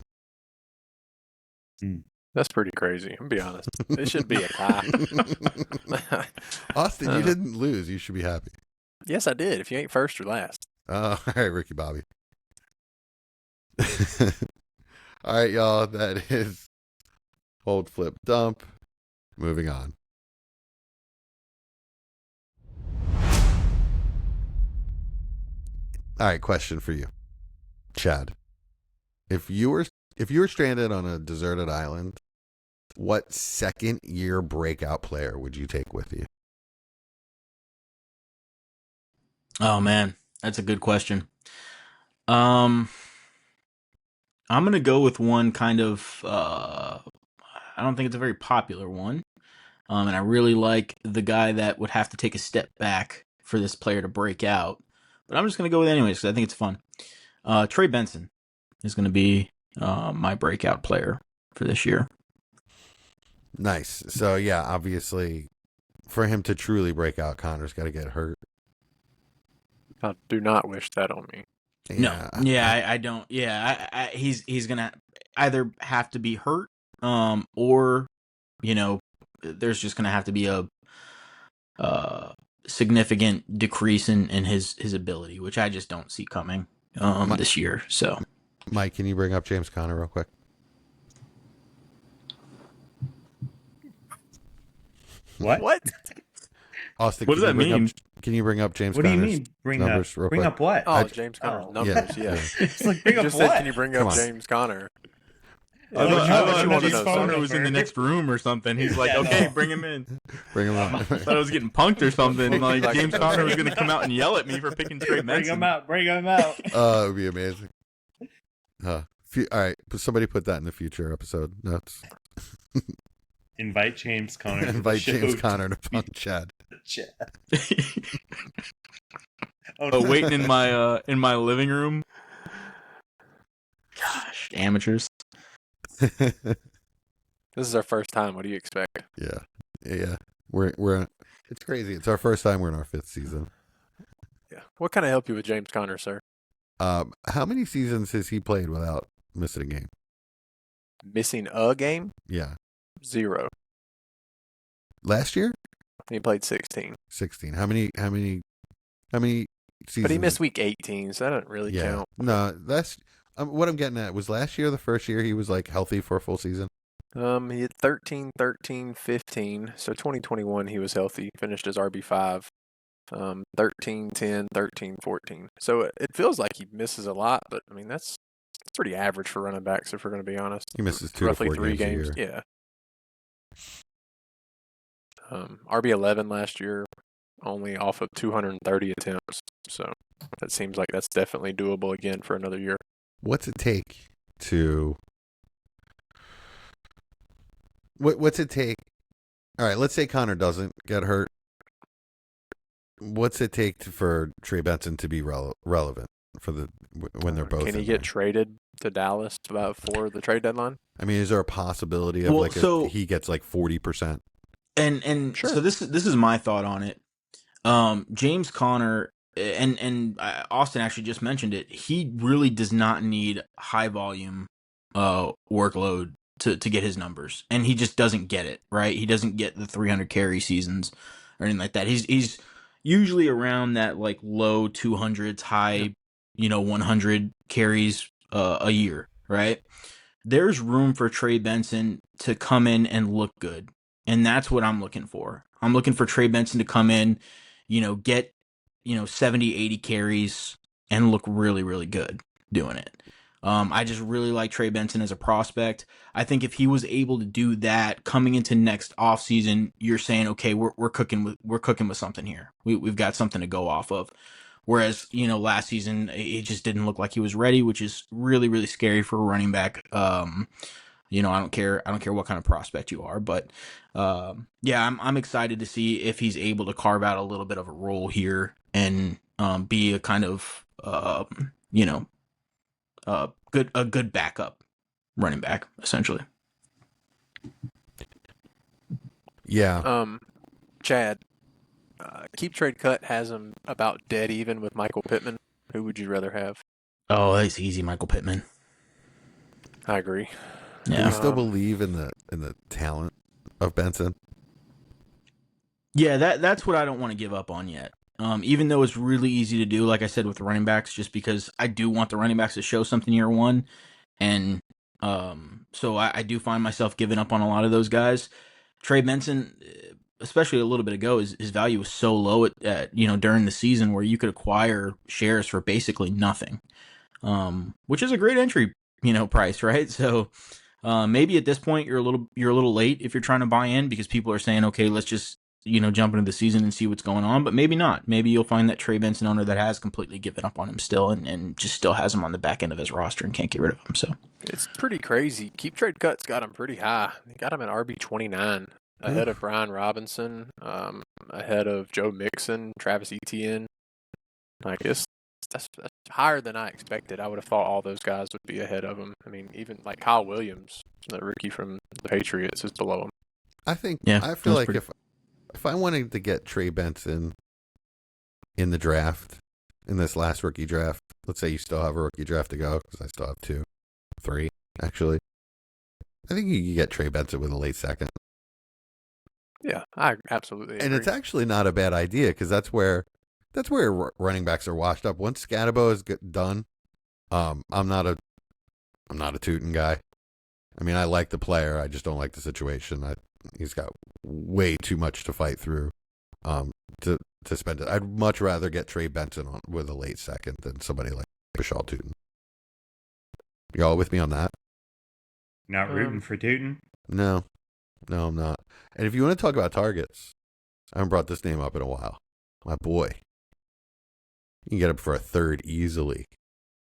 That's pretty crazy. I'm gonna be honest. It should be a tie. Austin, you didn't lose. You should be happy. Yes, I did. If you ain't first or last. All right, Ricky Bobby. All right, y'all. That is hold, flip, dump. Moving on. All right, question for you, Chad. If you were stranded on a deserted island, what second-year breakout player would you take with you? Oh man, that's a good question. I'm gonna go with one kind of. I don't think it's a very popular one. And I really like the guy that would have to take a step back for this player to break out. But I'm just gonna go with it anyways because I think it's fun. Trey Benson is gonna be my breakout player for this year. Nice. So yeah, obviously, for him to truly break out, Connor's got to get hurt. I do not wish that on me. I don't. Yeah, he's gonna either have to be hurt, or there's just gonna have to be a significant decrease in his ability, which I just don't see coming this year. So, Mike, can you bring up James Conner real quick? What? Austin, What does can that you bring up- mean? Can you bring up James What do you Conner's mean? Bring numbers real bring quick? up what? Oh, I- James Conner's oh, numbers. Yeah. It's like bring You up just what? said, can you bring Come up on. James Conner? I Yeah, thought- what I you thought want to James know, Conner sir? was in the next room or something. He's like, Yeah, okay, no. bring him in. Bring him up. Thought I was getting punked or something. Like Like- James Conner was gonna come out and yell at me for picking Trey Bring Benson. him out. Bring him out. It would be amazing. All right, somebody put that in the future episode notes. Invite James Conner. to the Invite show James to Conner to punk Chad. chat. Oh, Oh, waiting in my living room. Gosh, amateurs. This is our first time. What do you expect? Yeah. We're it's crazy. It's our first time we're in our 5th season. What can I help you with, James Conner, sir? How many seasons has he played without missing a game? Missing a game? Yeah. 0. Last year? He played 16. 16. How many seasons? But he missed week 18, so that doesn't really count. No, that's what I'm getting at. Was last year the first year he was like healthy for a full season? He had 13, 13, 15. So 2021 he was healthy, finished as RB5. 13, 10, 13, 14. So it feels like he misses a lot, but I mean that's pretty average for running backs if we're going to be honest. He misses 2 roughly to 4 3 games games. a year. Yeah. RB11 last year, only off of 230 attempts. So that seems like that's definitely doable again for another year. What's it take to? What's it take? All right, let's say Connor doesn't get hurt. What's it take for Trey Benson to be relevant for when they're both? Can he get traded to Dallas before the trade deadline? I mean, is there a possibility of he gets like 40%? And Sure. so this is my thought on it. James Conner and Austin actually just mentioned it. He really does not need high volume workload to get his numbers, and he just doesn't get it, right? He doesn't get the 300 carry seasons or anything like that. He's usually around that like low 200s, high 100 carries a year, right? There's room for Trey Benson to come in and look good. And that's what I'm looking for. I'm looking for Trey Benson to come in, get 70, 80 carries and look really, really good doing it. I just really like Trey Benson as a prospect. I think if he was able to do that coming into next offseason, you're saying, okay, we're cooking with something here. We've got something to go off of. Whereas, last season it just didn't look like he was ready, which is really, really scary for a running back. I don't care what kind of prospect you are, but I'm excited to see if he's able to carve out a little bit of a role here and be a kind of a good backup running back, essentially. Yeah. Chad, keep trade cut has him about dead even with Michael Pittman. Who would you rather have? Oh, that's easy, Michael Pittman. I agree. Do Yeah. we still believe in the talent of Benson? Yeah, that's what I don't want to give up on yet. Even though it's really easy to do, like I said with the running backs, just because I do want the running backs to show something year one, and so I do find myself giving up on a lot of those guys. Trey Benson, especially a little bit ago, his value was so low at during the season where you could acquire shares for basically nothing, which is a great entry price, right? So maybe at this point you're a little late if you're trying to buy in because people are saying, okay, let's just jump into the season and see what's going on. But maybe not. Maybe you'll find that Trey Benson owner that has completely given up on him still and just still has him on the back end of his roster and can't get rid of him. So it's pretty crazy. Keep trade cuts got him pretty high. They got him at RB29, ahead of Brian Robinson, ahead of Joe Mixon, Travis Etienne. I guess that's higher than I expected. I would have thought all those guys would be ahead of him. I mean, even like Kyle Williams, the rookie from the Patriots, is below him. I think. Yeah, I feel like if I wanted to get Trey Benson in the draft, in this last rookie draft, let's say you still have a rookie draft to go, because I still have 3, actually. I think you can get Trey Benson with a late second. Yeah, I absolutely agree. And it's actually not a bad idea, because that's where running backs are washed up. Once Scatabo is done, I'm not a Tootin guy. I mean, I like the player, I just don't like the situation. He's got way too much to fight through to spend it. I'd much rather get Trey Benson on with a late second than somebody like Bashal Tootin. Y'all with me on that? Not rooting for Tootin? No, I'm not. And if you want to talk about targets, I haven't brought this name up in a while. My boy. You can get him for a third easily.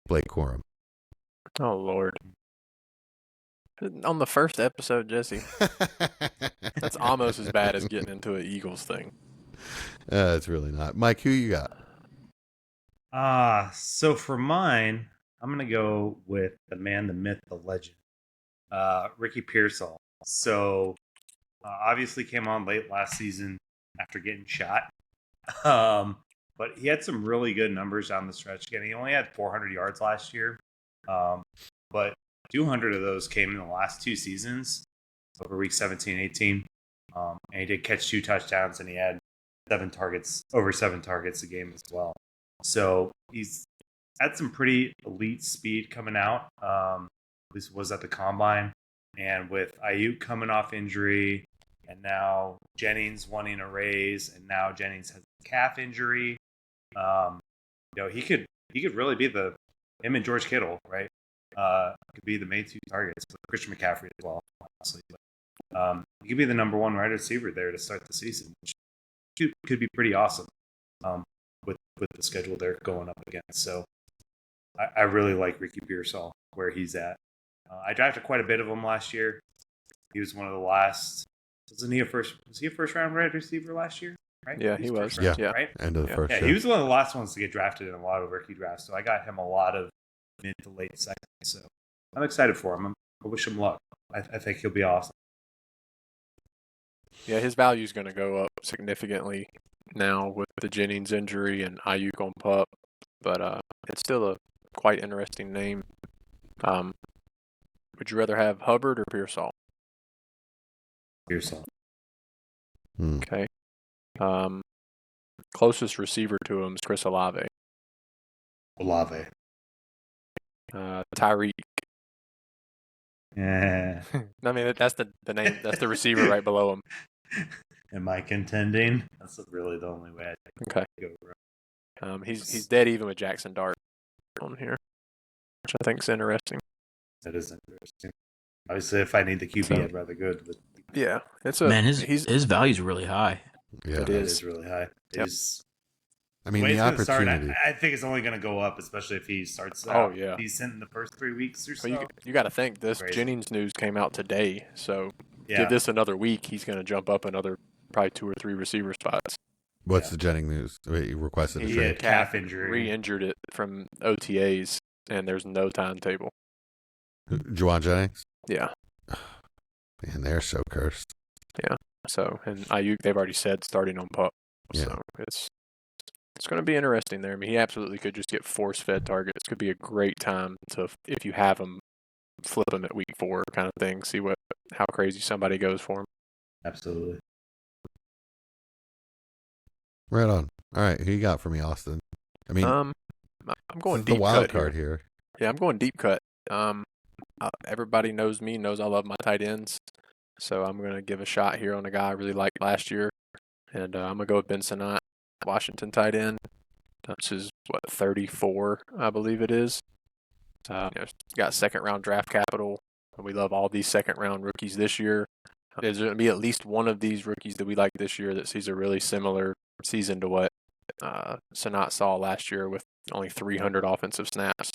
Blake Corum. Oh, Lord. On the first episode, Jesse, that's almost as bad as getting into an Eagles thing. It's really not. Mike, who you got? So for mine, I'm going to go with the man, the myth, the legend, Ricky Pearsall. So obviously came on late last season after getting shot. but he had some really good numbers down the stretch. Again, he only had 400 yards last year, but 200 of those came in the last 2 seasons, over week 17, 18. And he did catch 2 touchdowns, and he had over 7 targets a game as well. So he's had some pretty elite speed coming out. This was at the combine, and with Ayuk coming off injury, and now Jennings wanting a raise, and now Jennings has a calf injury. He could really be him and George Kittle, right? Could be the main 2 targets, with Christian McCaffrey as well, honestly. But he could be the number 1 wide receiver there to start the season, which could be pretty awesome. With the schedule they're going up against, so I really like Ricky Pearsall where he's at. I drafted quite a bit of him last year. He was one of the last. Was he a first round wide receiver last year? Right? Yeah, he was. Yeah. Right. End of the first. Yeah, he was one of the last ones to get drafted in a lot of rookie drafts. So I got him a lot of mid to late second. So I'm excited for him. I wish him luck. I think he'll be awesome. Yeah, his value is going to go up significantly now with the Jennings injury and Ayuk on PUP, but it's still a quite interesting name. Would you rather have Hubbard or Pearsall? Pearsall. Okay. Closest receiver to him is Chris Olave. Olave. Tyreek. Yeah. I mean, that's the name. That's the receiver right below him. Am I contending? That's really the only way I Okay. go around. He's dead even with Jackson Dart on here, which I think is interesting. That is interesting. Obviously, if I need the QB, I'd rather go to the. Yeah, it's his value's really high. Yeah, it It is. is really high. Yep. I mean, way the it's gonna opportunity. start, I think it's only going to go up, especially if he starts Oh, yeah. decent in the first 3 weeks or so. Well, you got to think this Crazy. Jennings news came out today, so Yeah. give this another week, he's going to jump up another probably 2 or 3 receiver spots. What's the Jennings news? Wait, you requested a He trade. had calf injury. Re-injured it from OTAs, and there's no timetable. Juwan Jennings? Yeah. Man, they're so cursed. So, and Ayuk, they've already said starting on PUP. Yeah. So it's going to be interesting there. I mean, he absolutely could just get force-fed targets. Could be a great time to, if you have him, flip him at week 4 kind of thing. See how crazy somebody goes for him. Absolutely. Right on. All right, who you got for me, Austin? I mean, I'm going the deep wild cut card here. here. Yeah, I'm going deep cut. Everybody knows me, knows I love my tight ends. So I'm going to give a shot here on a guy I really liked last year. And I'm going to go with Ben Sinnott, Washington tight end. This is, 34, I believe it is. Got second-round draft capital. We love all these second-round rookies this year. There's going to be at least one of these rookies that we like this year that sees a really similar season to what Sinnott saw last year with only 300 offensive snaps.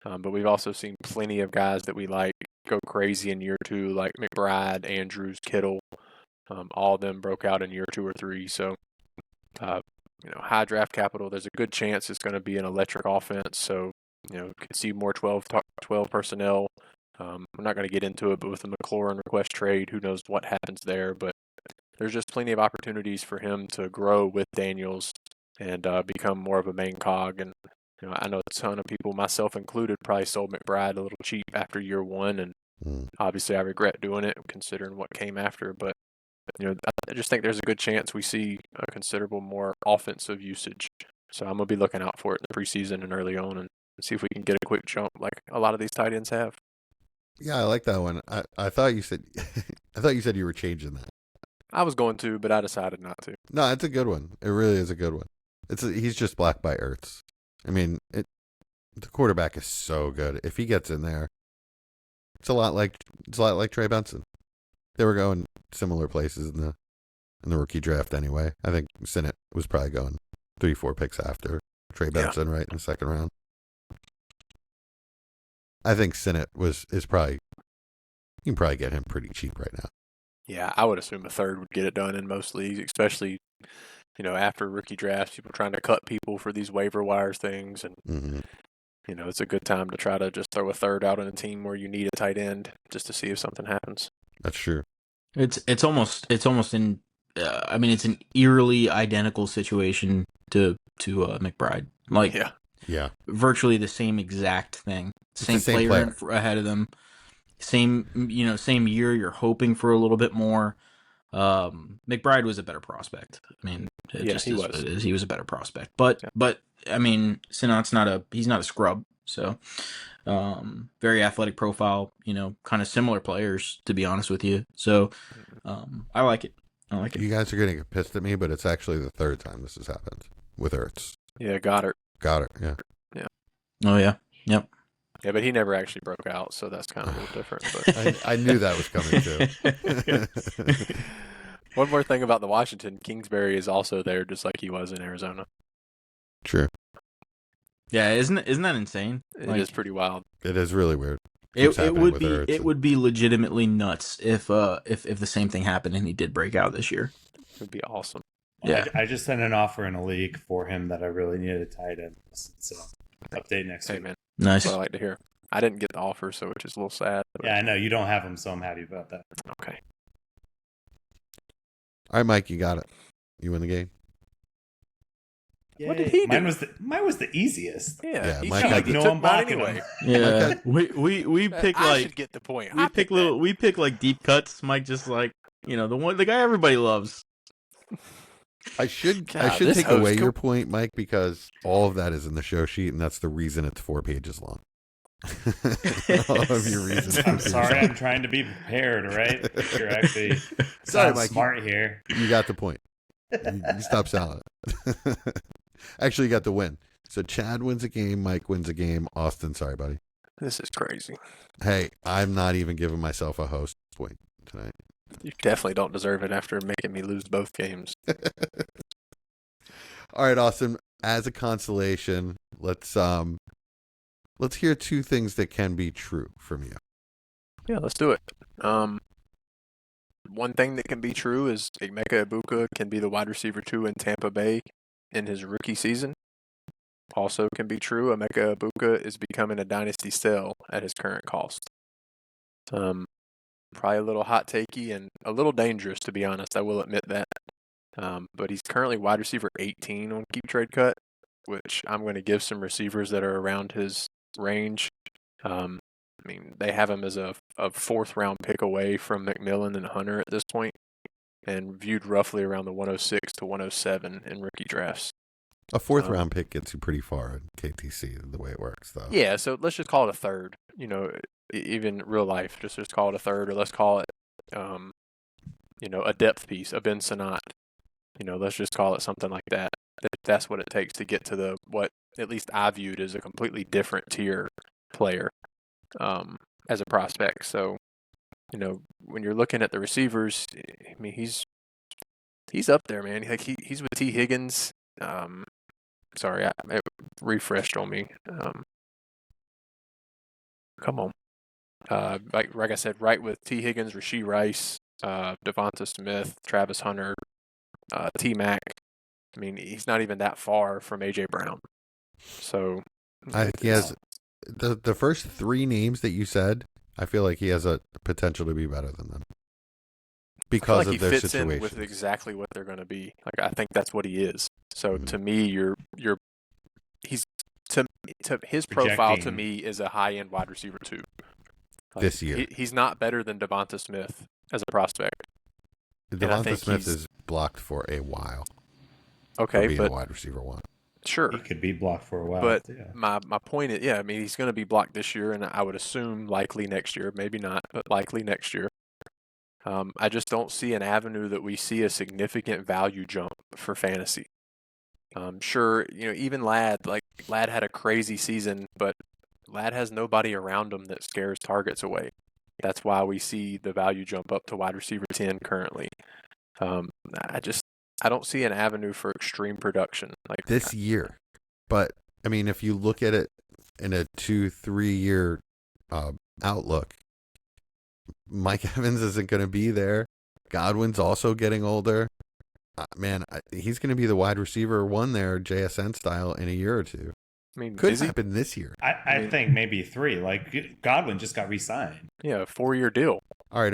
But we've also seen plenty of guys that we like go crazy in year 2, like McBride, Andrews, Kittle. All of them broke out in year 2 or 3. So, high draft capital. There's a good chance it's going to be an electric offense. So, could see more 12 personnel. We're not going to get into it, but with the McLaurin request trade, who knows what happens there. But there's just plenty of opportunities for him to grow with Daniels and become more of a main cog. And I know a ton of people, myself included, probably sold McBride a little cheap after year 1, and obviously I regret doing it considering what came after. But I just think there's a good chance we see a considerable more offensive usage. So I'm gonna be looking out for it in the preseason and early on, and see if we can get a quick jump like a lot of these tight ends have. Yeah, I like that one. I thought you said I thought you said you were changing that. I was going to, but I decided not to. No, it's a good one. It really is a good one. He's just black by Ertz. I mean, the quarterback is so good. If he gets in there, it's a lot like Trey Benson. They were going similar places in the rookie draft anyway. I think Sinnott was probably going 3-4 picks after Trey Benson, right, in the second round. I think Sinnott is probably, you can probably get him pretty cheap right now. Yeah, I would assume a third would get it done in most leagues, especially after rookie drafts, people trying to cut people for these waiver wires things, and it's a good time to try to just throw a third out on a team where you need a tight end just to see if something happens. That's true. It's almost in. I mean, it's an eerily identical situation to McBride. Like, Yeah. Yeah. virtually the same exact thing. Same, the same player, player. ahead of them. Same year. You're hoping for a little bit more. McBride was a better prospect. I mean, it Yeah, just he is was. what it is. He was a better prospect. But Yeah. I mean, Sinat's he's not a scrub. So, very athletic profile. Kind of similar players, to be honest with you. So, I like it. You guys are going to get pissed at me, but it's actually the third time this has happened with Ertz. Yeah, Goddard. Got it. Yeah. Oh yeah. Yep. Yeah, but he never actually broke out, so that's kind of a little different. But I knew that was coming too. one more thing about the Washington, Kingsbury is also there, just like he was in Arizona. True. Yeah, isn't that insane? It is pretty wild. It is really weird. Keeps It happening would with be Ertz it would be legitimately nuts if the same thing happened and he did break out this year. It would be awesome. Yeah. I just sent an offer in a league for him that I really needed a tight end. So update next Hey, week. man, Nice. that's what I like to hear. I didn't get the offer, so which is a little sad. But Yeah, I know you don't have him, so I'm happy about that. okay. All right, Mike, you got it. You win the game. What did he do? Mine was the easiest. Yeah, he Mike should had have the- No, took I'm mine blocking anyway. Yeah. we pick I should like get the point. we pick like deep cuts. Mike just like the guy everybody loves. I should God, this take host away co- your point, Mike, because all of that is in the show sheet, and that's the reason it's 4 pages long. All of your reasons. I'm sorry, I'm trying to be prepared, all right? You're actually Sorry, sound Mike. smart here. You got the point. You stop selling it. Actually, you got the win. So Chad wins a game, Mike wins a game. Austin, sorry, buddy. This is crazy. Hey, I'm not even giving myself a host point tonight. You definitely don't deserve it after making me lose both games. All right, Austin. As a consolation, let's hear 2 things that can be true from you. Yeah, let's do it. One thing that can be true is Emeka Ibuka can be the wide receiver 2 in Tampa Bay in his rookie season. Also can be true, Emeka Ibuka is becoming a dynasty sell at his current cost. Probably a little hot takey and a little dangerous, to be honest. I will admit that. But he's currently wide receiver 18 on Keep Trade Cut, which I'm going to give some receivers that are around his range. I mean, they have him as a 4th round pick away from McMillan and Hunter at this point, and viewed roughly around the 106 to 107 in rookie drafts. A 4th round pick gets you pretty far in KTC, the way it works, though. Yeah, so let's just call it a third. Even real life, just call it a third, or let's call it, a depth piece, a Ben Sanat. Let's just call it something like that. That's what it takes to get to what at least I viewed as a completely different tier player as a prospect. So, when you're looking at the receivers, I mean, he's up there, man. Like he's with T. Higgins. Sorry, it refreshed on me. Come on. Like I said, right with T. Higgins, Rashee Rice, Devonta Smith, Travis Hunter, T. Mac. I mean, he's not even that far from A.J. Brown. So, He has the first 3 names that you said. I feel like he has a potential to be better than them because of their he fits situation. in with exactly what they're going to be. Like I think that's what he is. So Mhm. to me, he's to his profile to Projecting. me is a high end wide receiver 2. Like, This year. he's not better than Devonta Smith as a prospect. And I Devonta think Smith he's- is blocked for a while. Okay, for being but a wide receiver 1. sure. He could be blocked for a while. But yeah. my point is, I mean, he's going to be blocked this year, and I would assume likely next year. Maybe not, but likely next year. I just don't see an avenue that we see a significant value jump for fantasy. Sure, even Ladd had a crazy season, but Ladd has nobody around him that scares targets away. That's why we see the value jump up to wide receiver 10 currently. I don't see an avenue for extreme production like This year. But, I mean, if you look at it in a 2-3 year outlook, Mike Evans isn't going to be there. Godwin's also getting older. He's going to be the wide receiver 1 there, JSN style, in a year or 2. I mean, Could is he? happen this year. I think maybe 3. Like Godwin just got re-signed. Yeah, 4-year deal. All right,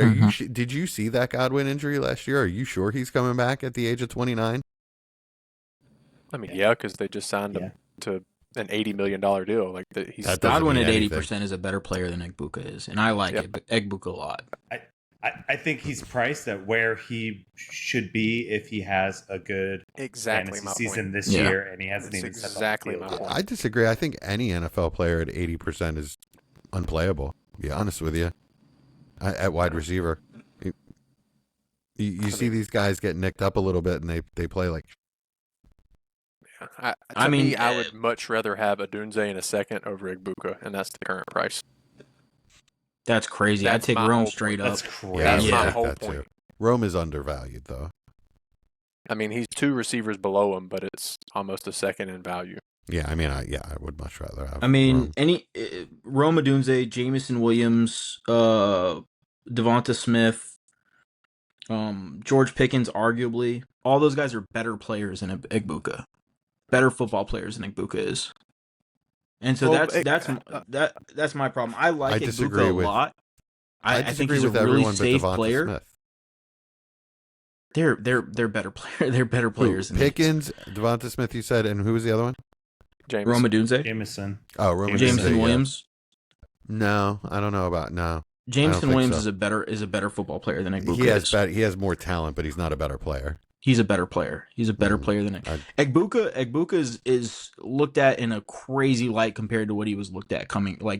did you see that Godwin injury last year? Are you sure he's coming back at the age of 29? I mean, yeah, because they just signed him to an $80 million deal. Like he's That doesn't Godwin mean at anything. 80% is a better player than Egbuka is, and I like Egbuka a lot. I think he's priced at where he should be if he has a good exactly fantasy my season point. this year, and he hasn't That's even stepped exactly on the my field point. yet. I disagree. I think any NFL player at 80% is unplayable. To be honest with you, at wide receiver, you see these guys get nicked up a little bit, and they play like. To me, I would much rather have Adunze in a second over Egbuka, and that's the current price. That's crazy. That's I'd take my Rome whole straight point. up. That's crazy. Yeah, I That's would my take whole that point. too. Rome is undervalued though. I mean, he's 2 receivers below him, but it's almost a second in value. Yeah, I mean, I would much rather have. I mean, Rome. Rome Odunze, Jamison Williams, Devonta Smith, George Pickens, arguably, all those guys are better players than Egbuka, better football players than Egbuka is. And so that's my problem. I like Egbuka a lot. I think he's a really safe player. Smith. They're better player. They're better players than Pickens, Devonta Smith. You said, and who was the other one? Rome Odunze. Jameson. Oh, Rome Jameson Williams. No, I don't know about no. Jameson Williams is a better football player than Egbuka. He has more talent, but he's not a better player. He's a better player. He's a better player than Egbuka. Egbuka is looked at in a crazy light compared to what he was looked at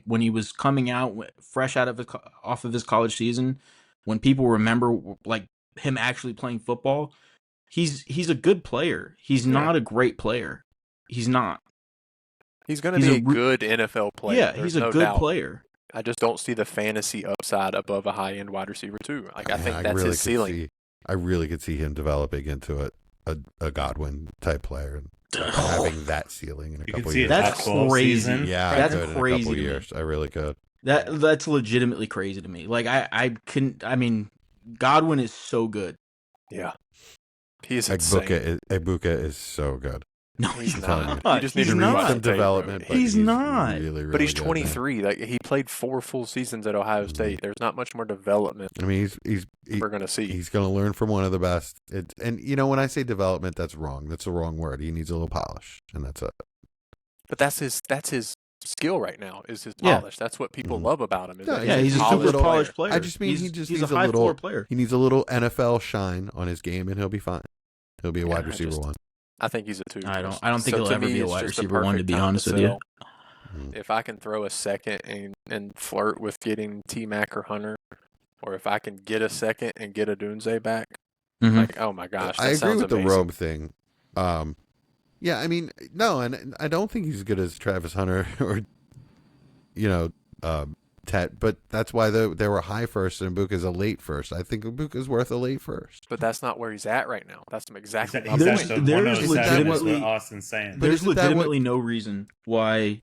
when he was coming out fresh off of his college season. When people remember like him actually playing football, he's a good player. He's not a great player. He's not. He's going to be a good NFL player. Yeah, he's a good player. I just don't see the fantasy upside above a high-end wide receiver too. Like I think that's his ceiling. I really could see him developing into a Godwin type player and having that ceiling in a couple years. That's crazy. Yeah, that's I could crazy. In a couple years, I really could. That's legitimately crazy to me. Like I couldn't. I mean, Godwin is so good. Yeah, he's insane. Egbuka is so good. No, he's not. not. You just need to rewatch some development. But he's not. Really, really but he's good, 23. Man. Like he played 4 full seasons at Ohio State. There's not much more development. I mean, we're gonna see. He's gonna learn from one of the best. And you know, when I say development, that's wrong. That's the wrong word. He needs a little polish, and that's it. But that's his skill right now. Is his polish? That's what people love about him. He's a super polished player. I just mean he's needs a high floor player. He needs a little NFL shine on his game, and he'll be fine. He'll be a wide receiver one. I think he's a 2. I don't think he'll ever be a wide receiver 1, to be honest with you. If I can throw a second and flirt with getting T-Mac or Hunter, or if I can get a second and get a Dunze back, like, oh my gosh, I agree with amazing. the Rome thing. Yeah, I mean, no, and I don't think he's as good as Travis Hunter or, Tet, but that's why they were high first and Ibuka's a late first. I think Ibuka's worth a late first. But that's not where he's at right now. That's exactly my point. There's legitimately Austin's saying. There's legitimately no reason why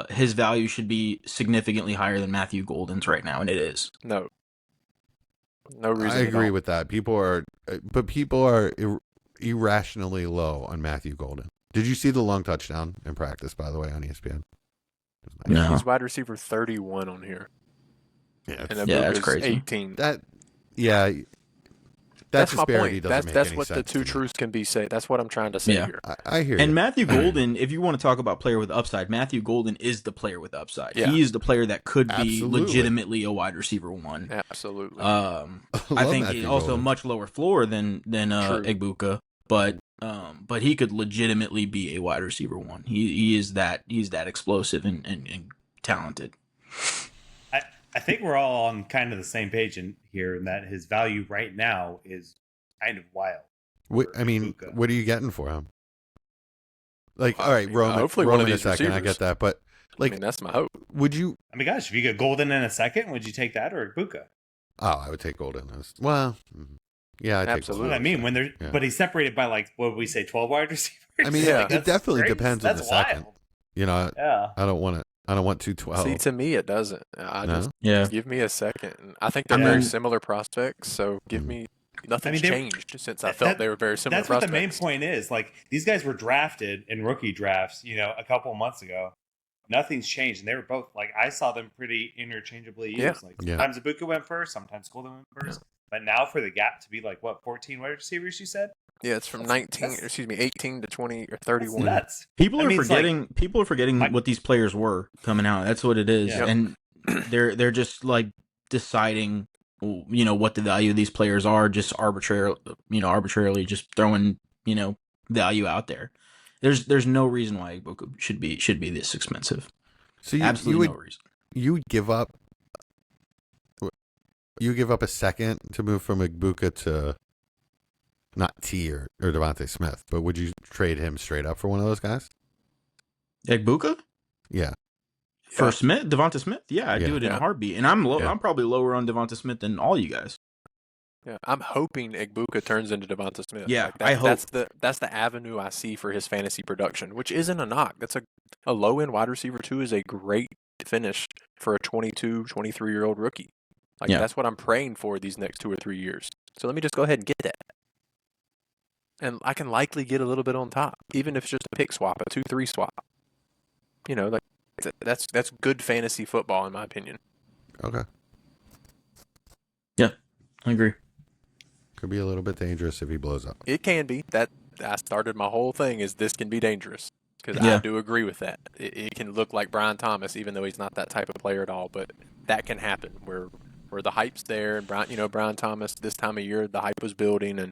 his value should be significantly higher than Matthew Golden's right now, and it is. No reason. I agree with that. People are irrationally low on Matthew Golden. Did you see the long touchdown in practice, by the way, on ESPN? No. He's wide receiver 31 on here. Yeah, that's crazy. 18. That that's my point. That's what the two truths can be said. That's what I'm trying to say here. I hear and you. Matthew Golden, if you want to talk about player with upside, Matthew Golden is the player with upside. Yeah. He is the player that could be Absolutely. legitimately a wide receiver 1. Absolutely. I think he's also a much lower floor than Egbuka, but he could legitimately be a wide receiver 1. He's that explosive and talented. I think we're all on kind of the same page in here, in that his value right now is kind of wild. What are you getting for him? Like, all right, Rome, hopefully Rome one of in a these second. receivers. I get that, but like, that's my hope. Would you? I mean, gosh, if you get Golden in a second, would you take that or Ibuka? Oh, I would take Golden. Yeah, I'd Absolutely. take What I mean, but he's separated by like, what would we say, 12 wide receivers? I mean, it definitely depends on the second. Yeah. I don't want 212. See, to me, it doesn't. Just give me a second. I think they're very similar prospects, so give me nothing's changed since I felt they were very similar that's prospects. What the main point is. Like, these guys were drafted in rookie drafts, a couple of months ago. Nothing's changed, and they were both like, I saw them pretty interchangeably used. Yeah. Like, sometimes Ibuka went first, sometimes Golden went first. But now for the gap to be like, 14 wide receivers, you said? Yeah, it's from 18 to 20 or That's 31. nuts. People I are mean, it's like- forgetting. People are forgetting Mike- what these players were coming out. That's what it is, Yeah. and they're just like deciding, what the value of these players are, just arbitrarily just throwing, value out there. There's no reason why Ibaka should be this expensive. So Absolutely no reason. you would give up a second to move from Ibuka to not T or Devontae Smith, but would you trade him straight up for one of those guys? Ibaka? Yeah. For Smith, Devonta Smith? Yeah, I'd Yeah. do it in a Yeah. heartbeat. And I'm Yeah. I'm probably lower on Devonta Smith than all you guys. Yeah, I'm hoping Ibuka turns into Devonta Smith. Yeah, Like, I hope. that's the avenue I see for his fantasy production, which isn't a knock. That's a low end wide receiver too is a great finish for a 22, 23-year-old rookie. Like Yeah. that's what I'm praying for these next 2 or 3 years. So let me just go ahead and get that. And I can likely get a little bit on top, even if it's just a pick swap, a 2-3 swap. Like that's good fantasy football in my opinion. Okay. Yeah, I agree. Could be a little bit dangerous if he blows up. It can be. That I started my whole thing is this can be dangerous because Yeah. I do agree with that. It can look like Brian Thomas, even though he's not that type of player at all. But that can happen where the hype's there, and Brian Thomas this time of year the hype was building, and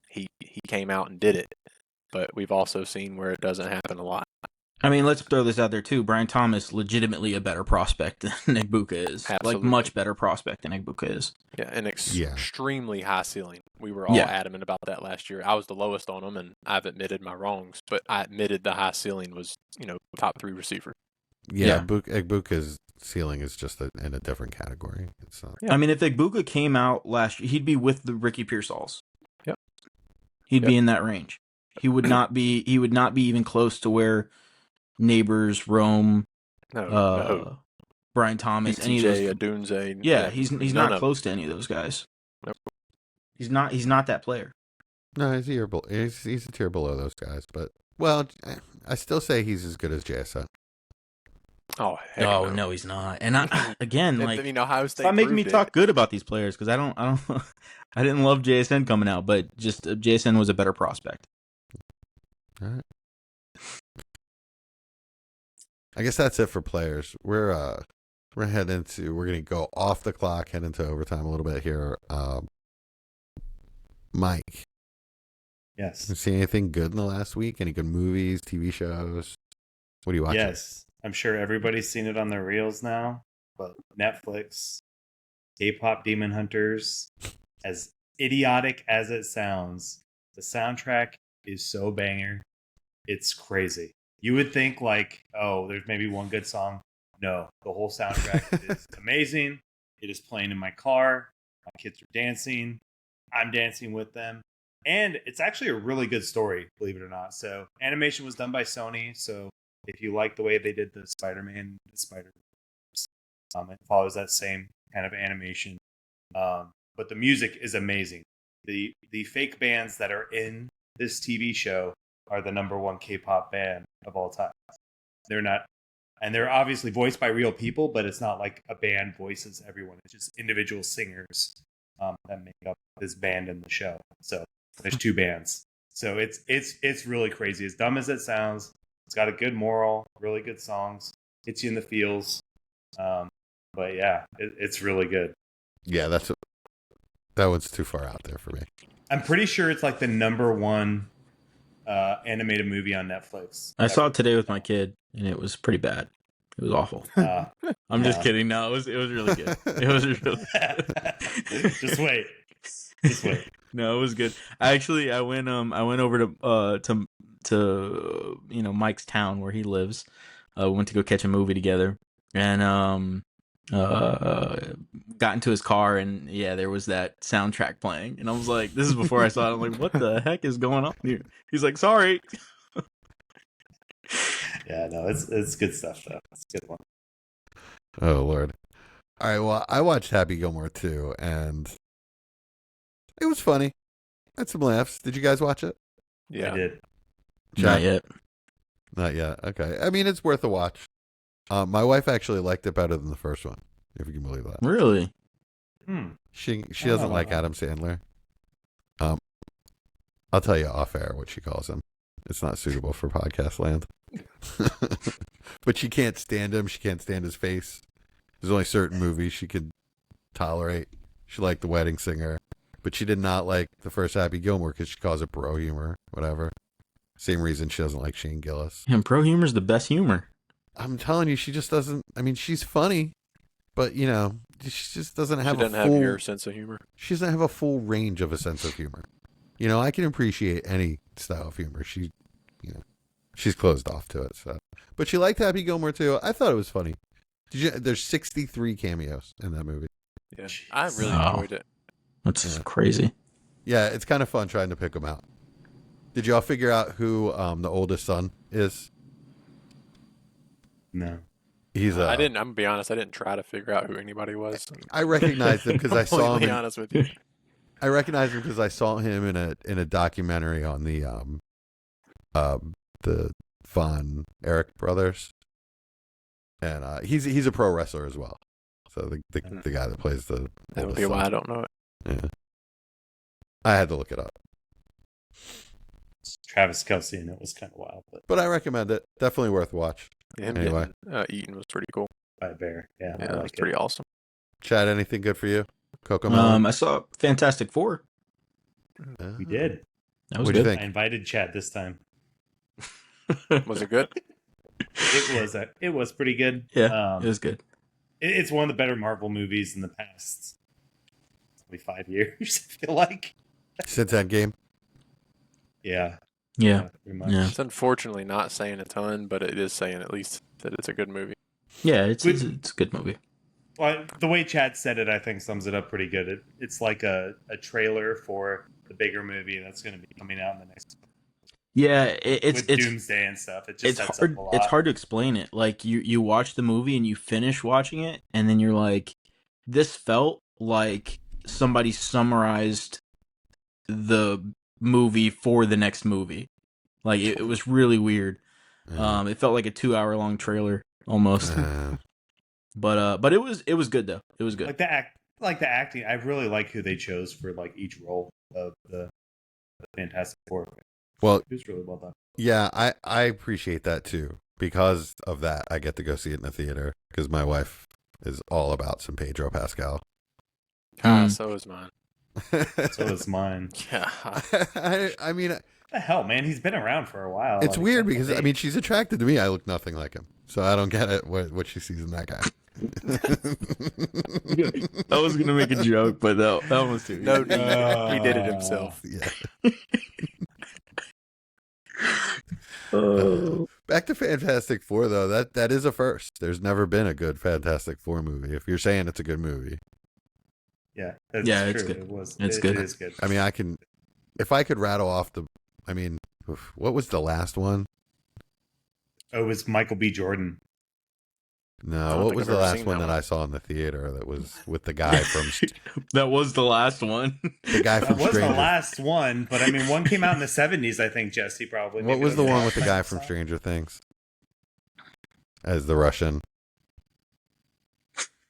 he came out and did it. But we've also seen where it doesn't happen a lot. I mean, let's throw this out there too. Brian Thomas, legitimately a better prospect than Ibuka is. Absolutely. Like, much better prospect than Ibuka is. Yeah, an Yeah. extremely high ceiling. We were all Yeah. adamant about that last year. I was the lowest on him, and I've admitted my wrongs. But I admitted the high ceiling was, top 3 receiver. Yeah, Yeah. Ibuka's ceiling is just in a different category. It's not. Yeah. I mean, if Ibuka came out last year, he'd be with the Ricky Pearsalls. Yep. He'd be Yep. in that range. He would not be. He would not be even close to where Neighbors, Rome, No. Brian Thomas, any of those. ETJ, Adunze. Yeah, he's none not of close to any of those guys. Nope. He's not that player. No, he's a tier below those guys. But, well, I still say he's as good as JSN. Oh, heck Oh no, he's not. And again, like, Ohio State. stop making me proved talk it. good about these players because I don't. I didn't love JSN coming out, but just JSN was a better prospect. All right. I guess that's it for players. We're gonna go off the clock, head into overtime a little bit here. Mike, Yes. you see anything good in the last week? Any good movies, TV shows? What are you watching? Yes. I'm sure everybody's seen it on their reels now, but Netflix, K-pop Demon Hunters, as idiotic as it sounds, the soundtrack is so banger. It's crazy. You would think like, oh, there's maybe one good song. No, the whole soundtrack is amazing. It is playing in my car. My kids are dancing. I'm dancing with them. And it's actually a really good story, believe it or not. So animation was done by Sony. So if you like the way they did the Spider-Man, the Spider-Verse, it follows that same kind of animation. But the music is amazing. The fake bands that are in this TV show are the #1 K-pop band of all time. They're not, and they're obviously voiced by real people, but it's not like a band voices everyone. It's just individual singers that make up this band in the show. So there's 2 bands. So it's really crazy. As dumb as it sounds, it's got a good moral, really good songs, hits you in the feels. But yeah, it's really good. Yeah, that one's too far out there for me. I'm pretty sure it's like the #1 animated movie on Netflix. I saw it today with my kid, and it was pretty bad. It was awful. I'm just kidding. No, it was really good. It was really good. Just wait. Just wait. No, it was good. I went over to Mike's town where he lives. We went to go catch a movie together, and got into his car, and yeah, there was that soundtrack playing, and I was like, this is before I saw it. I'm like, what the heck is going on here? He's like, sorry. Yeah, no, it's good stuff though. It's a good one. Oh Lord! All right, well, I watched Happy Gilmore too, and it was funny. Had some laughs. Did you guys watch it? Yeah. I did. Not yet. Not yet. Okay. I mean, it's worth a watch. My wife actually liked it better than the first one, if you can believe that. Really? Hmm. She doesn't like Adam Sandler. I'll tell you off air what she calls him. It's not suitable for podcast land. But she can't stand him. She can't stand his face. There's only certain movies she could tolerate. She liked The Wedding Singer, but she did not like the first Happy Gilmore because she calls it bro humor, whatever. Same reason she doesn't like Shane Gillis. And bro humor's the best humor. I'm telling you, she just doesn't. I mean, she's funny, but you know, she just doesn't have She doesn't a full. have your sense of humor. She doesn't have a full range of a sense of humor. You know, I can appreciate any style of humor. She, you know, she's closed off to it. So, but she liked Happy Gilmore too. I thought it was funny. There's 63 cameos in that movie. Yeah, I really Wow. enjoyed it. That's crazy. Yeah, it's kind of fun trying to pick them out. Did y'all figure out who the oldest son is? No. He's I didn't. I'm gonna be honest. I didn't try to figure out who anybody was. I recognized him because I saw him. Completely honest with you. I recognized him because I saw him in a documentary on the Von Erich brothers, and he's a pro wrestler as well. So the guy that plays the That would oldest be why son. I don't know it. Yeah, I had to look it up, Travis Kelce, and it was kind of wild, but but I recommend it. Definitely worth a watch. Him Anyway. getting eaten was pretty cool. by a bear. Yeah, Yeah, I that was like pretty it. awesome. Chad, anything good for you? Cocomelon? I saw Fantastic Four. We did. That was What'd you good. think? I invited Chad this time. Was it good? It was pretty good. Yeah, it was good. It's one of the better Marvel movies in the past 25 years, I feel like. Since Endgame? Yeah. Yeah. Pretty much. Yeah. It's unfortunately not saying a ton, but it is saying at least that it's a good movie. Yeah, it's a good movie. Well, the way Chad said it, I think sums it up pretty good. It's like a trailer for the bigger movie that's going to be coming out in the next. Yeah, With Doomsday and stuff. It just it's sets hard. up a lot. It's hard to explain it. Like you watch the movie and you finish watching it, and then you're like, this felt like somebody summarized the movie for the next movie. Like it was really weird. It felt like a 2-hour long trailer almost. But it was good though. It was good. Like the acting. I really like who they chose for like each role of the Fantastic Four. Well, It was really well done. yeah, I appreciate that too. Because of that, I get to go see it in the theater because my wife is all about some Pedro Pascal. So is mine. So is mine. Yeah. I mean, What the hell, man? He's been around for a while. it's Like, weird that's because the I mean, she's attracted to me. I look nothing like him, so I don't get it what she sees in that guy. I was gonna make a joke, but that one was too. No need. He did it himself. Yeah. Back to Fantastic Four though. That is a first. There's never been a good Fantastic Four movie. If you're saying it's a good movie, Yeah, that's Yeah, true. it's good. It was. It's It good. is good. I mean, if I could rattle off I mean, what was the last one? Oh, it was Michael B. Jordan. I No, don't what think was I've the ever last seen one that that one. I saw in the theater that was with the guy from That was the last one. the guy That from was the Stranger? last one, but I mean, one came out in the 70s, I think, Jesse, probably. What Maybe was it the one with last the guy one. from Stranger Things as the Russian?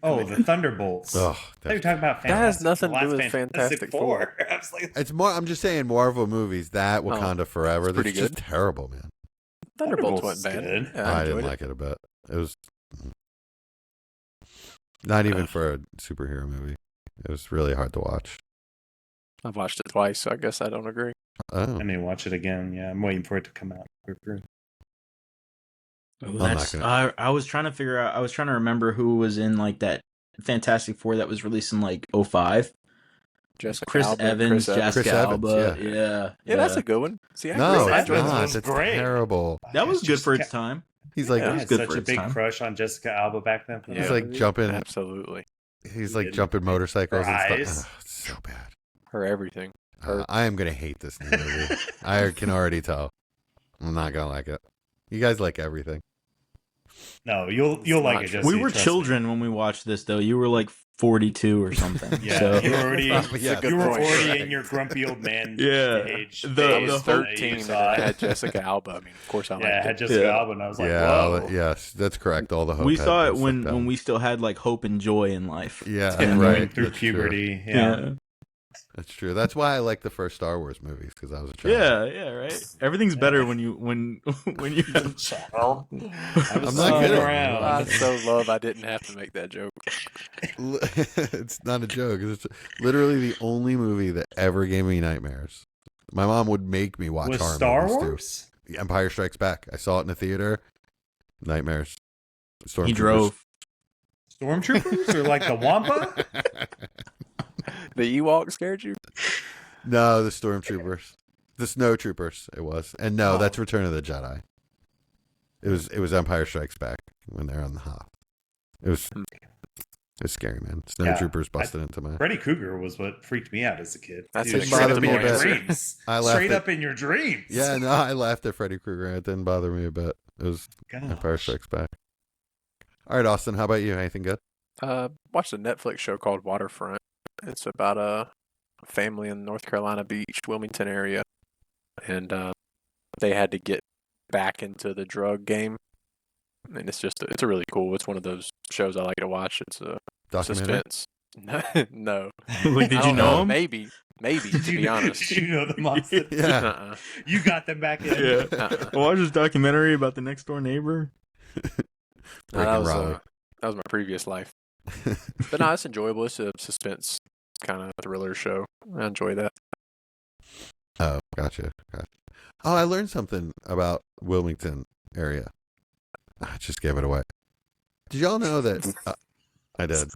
Oh, the Thunderbolts. Oh, I thought you were talking about That has Fantastic- nothing the to do last with Fantastic Four. I was like, it's more. I'm just saying Marvel movies. That Wakanda Forever. it's That's pretty just good. terrible, man. Thunderbolts Thunderbolts wasn't bad. is good. Yeah, I I didn't enjoyed it. like it a bit. It was not even for a superhero movie. It was really hard to watch. I've watched it twice, so I guess I don't agree. Oh, I may watch it again. Yeah, I'm waiting for it to come out. That's, gonna- I was trying to figure out. I was trying to remember who was in like that Fantastic Four that was released in like 2005. Jessica Chris Alba, Evans, Chris Evans. Jessica Chris Evans, Alba. yeah. Yeah, that's a good one. See, I no, agree. I it's enjoyed not. was It's great. terrible. That was good for its Jessica- time. He's like, I Yeah. had good such for a its big time. crush on Jessica Alba back then. Yeah. he's like jumping. Absolutely. He's like did. jumping motorcycles Her and eyes. stuff. Ugh, it's so bad. Her everything. I am gonna hate this new movie. I can already tell. I'm not gonna like it. You guys like everything. No, you'll like not it. true. Jesse, We were trust me. children when we watched this, though. You were like 42 or something. Yeah, So. you were already, Yeah. you were point. already in your grumpy old man Yeah. age. The- I phase was the whole- that you 13 and saw I it. had Jessica Alba. I mean, of course I liked Yeah, I it. had Jessica Yeah. Alba, and I was like, yeah, whoa. yes, that's correct. All the hope We had saw it been when sucked out. we still had like hope and joy in life. Yeah, Yeah, right. Going through that's true. puberty. Yeah. That's true. That's why I like the first Star Wars movies, because I was a child. Yeah, right. Everything's better when you have Child. I was I'm not kidding. around. I so love I didn't have to make that joke. It's not a joke. It's literally the only movie that ever gave me nightmares. My mom would make me watch Was horror Star movies Wars? too. The Empire Strikes Back. I saw it in the theater. Nightmares. he drove. Stormtroopers or like the Wampa? The Ewok scared you? No, the Stormtroopers. The Snow Troopers, it was. And no, Oh. that's Return of the Jedi. It was Empire Strikes Back when they're on the Hoth. It was scary, man. Snow Yeah, Troopers busted into my... Freddy Krueger was what freaked me out as a kid. That's Dude, what straight up bothered in me a your bit. dreams. I laughed Straight at- up in your dreams. Yeah, no, I laughed at Freddy Krueger. It didn't bother me a bit. It was Empire Gosh. Strikes Back. All right, Austin, how about you? Anything good? Watched a Netflix show called Waterfront. It's about a family in North Carolina Beach, Wilmington area, and they had to get back into the drug game. And it's a really cool. It's one of those shows I like to watch. It's a Documentary? suspense. No. Like, did I you don't know him? Maybe. Did To you, be honest. did you know the monster? Yeah. Uh-uh. You got them back in. Yeah. Uh-uh. I watched this documentary about the next door neighbor. No, Breaking Raleigh. that was my previous life. But no, it's enjoyable. It's a suspense kind of thriller show. I enjoy that. Oh, gotcha. Oh, I learned something about Wilmington area. I just gave it away. Did y'all know that... I did.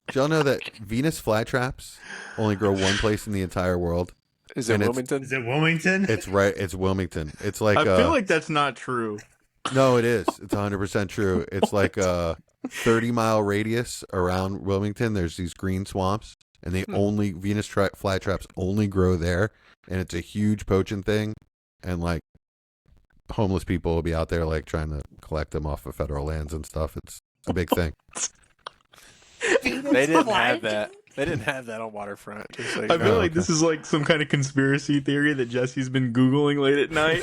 Did y'all know that Venus flytraps only grow one place in the entire world? Is it And it's- Wilmington? Is it Wilmington? It's right. It's Wilmington. It's like... I feel like that's not true. No, it is. It's 100% true. It's like a 30-mile radius around Wilmington. There's these green swamps, and they only Venus flytraps only grow there, and it's a huge poaching thing, and like homeless people will be out there like trying to collect them off of federal lands and stuff. It's a big thing. They didn't have that. They didn't have that on Waterfront. Just so you I know. feel like this is like some kind of conspiracy theory that Jesse's been Googling late at night.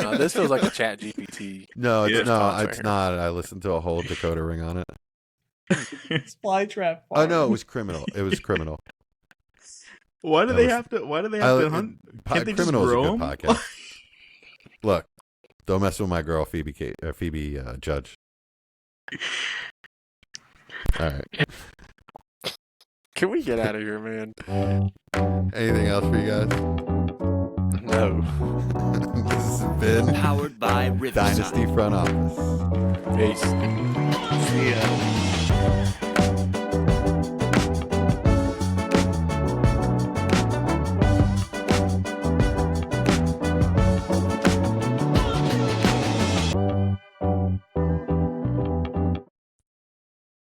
No, this feels like a Chat GPT. No, it's Yeah. no, Right it's here. not. I listened to a whole Dakota Ring on it. Flytrap. Oh no, it was criminal. It was criminal. Why do That they was- have to? Why do they have to hunt? Can't they just Criminal is a grow good 'em? podcast. Look, don't mess with my girl Phoebe Judge. All right. Can we get out of here, man? Anything else for you guys? No. This has been Powered by Riverside. Dynasty Front Office. Peace. See ya.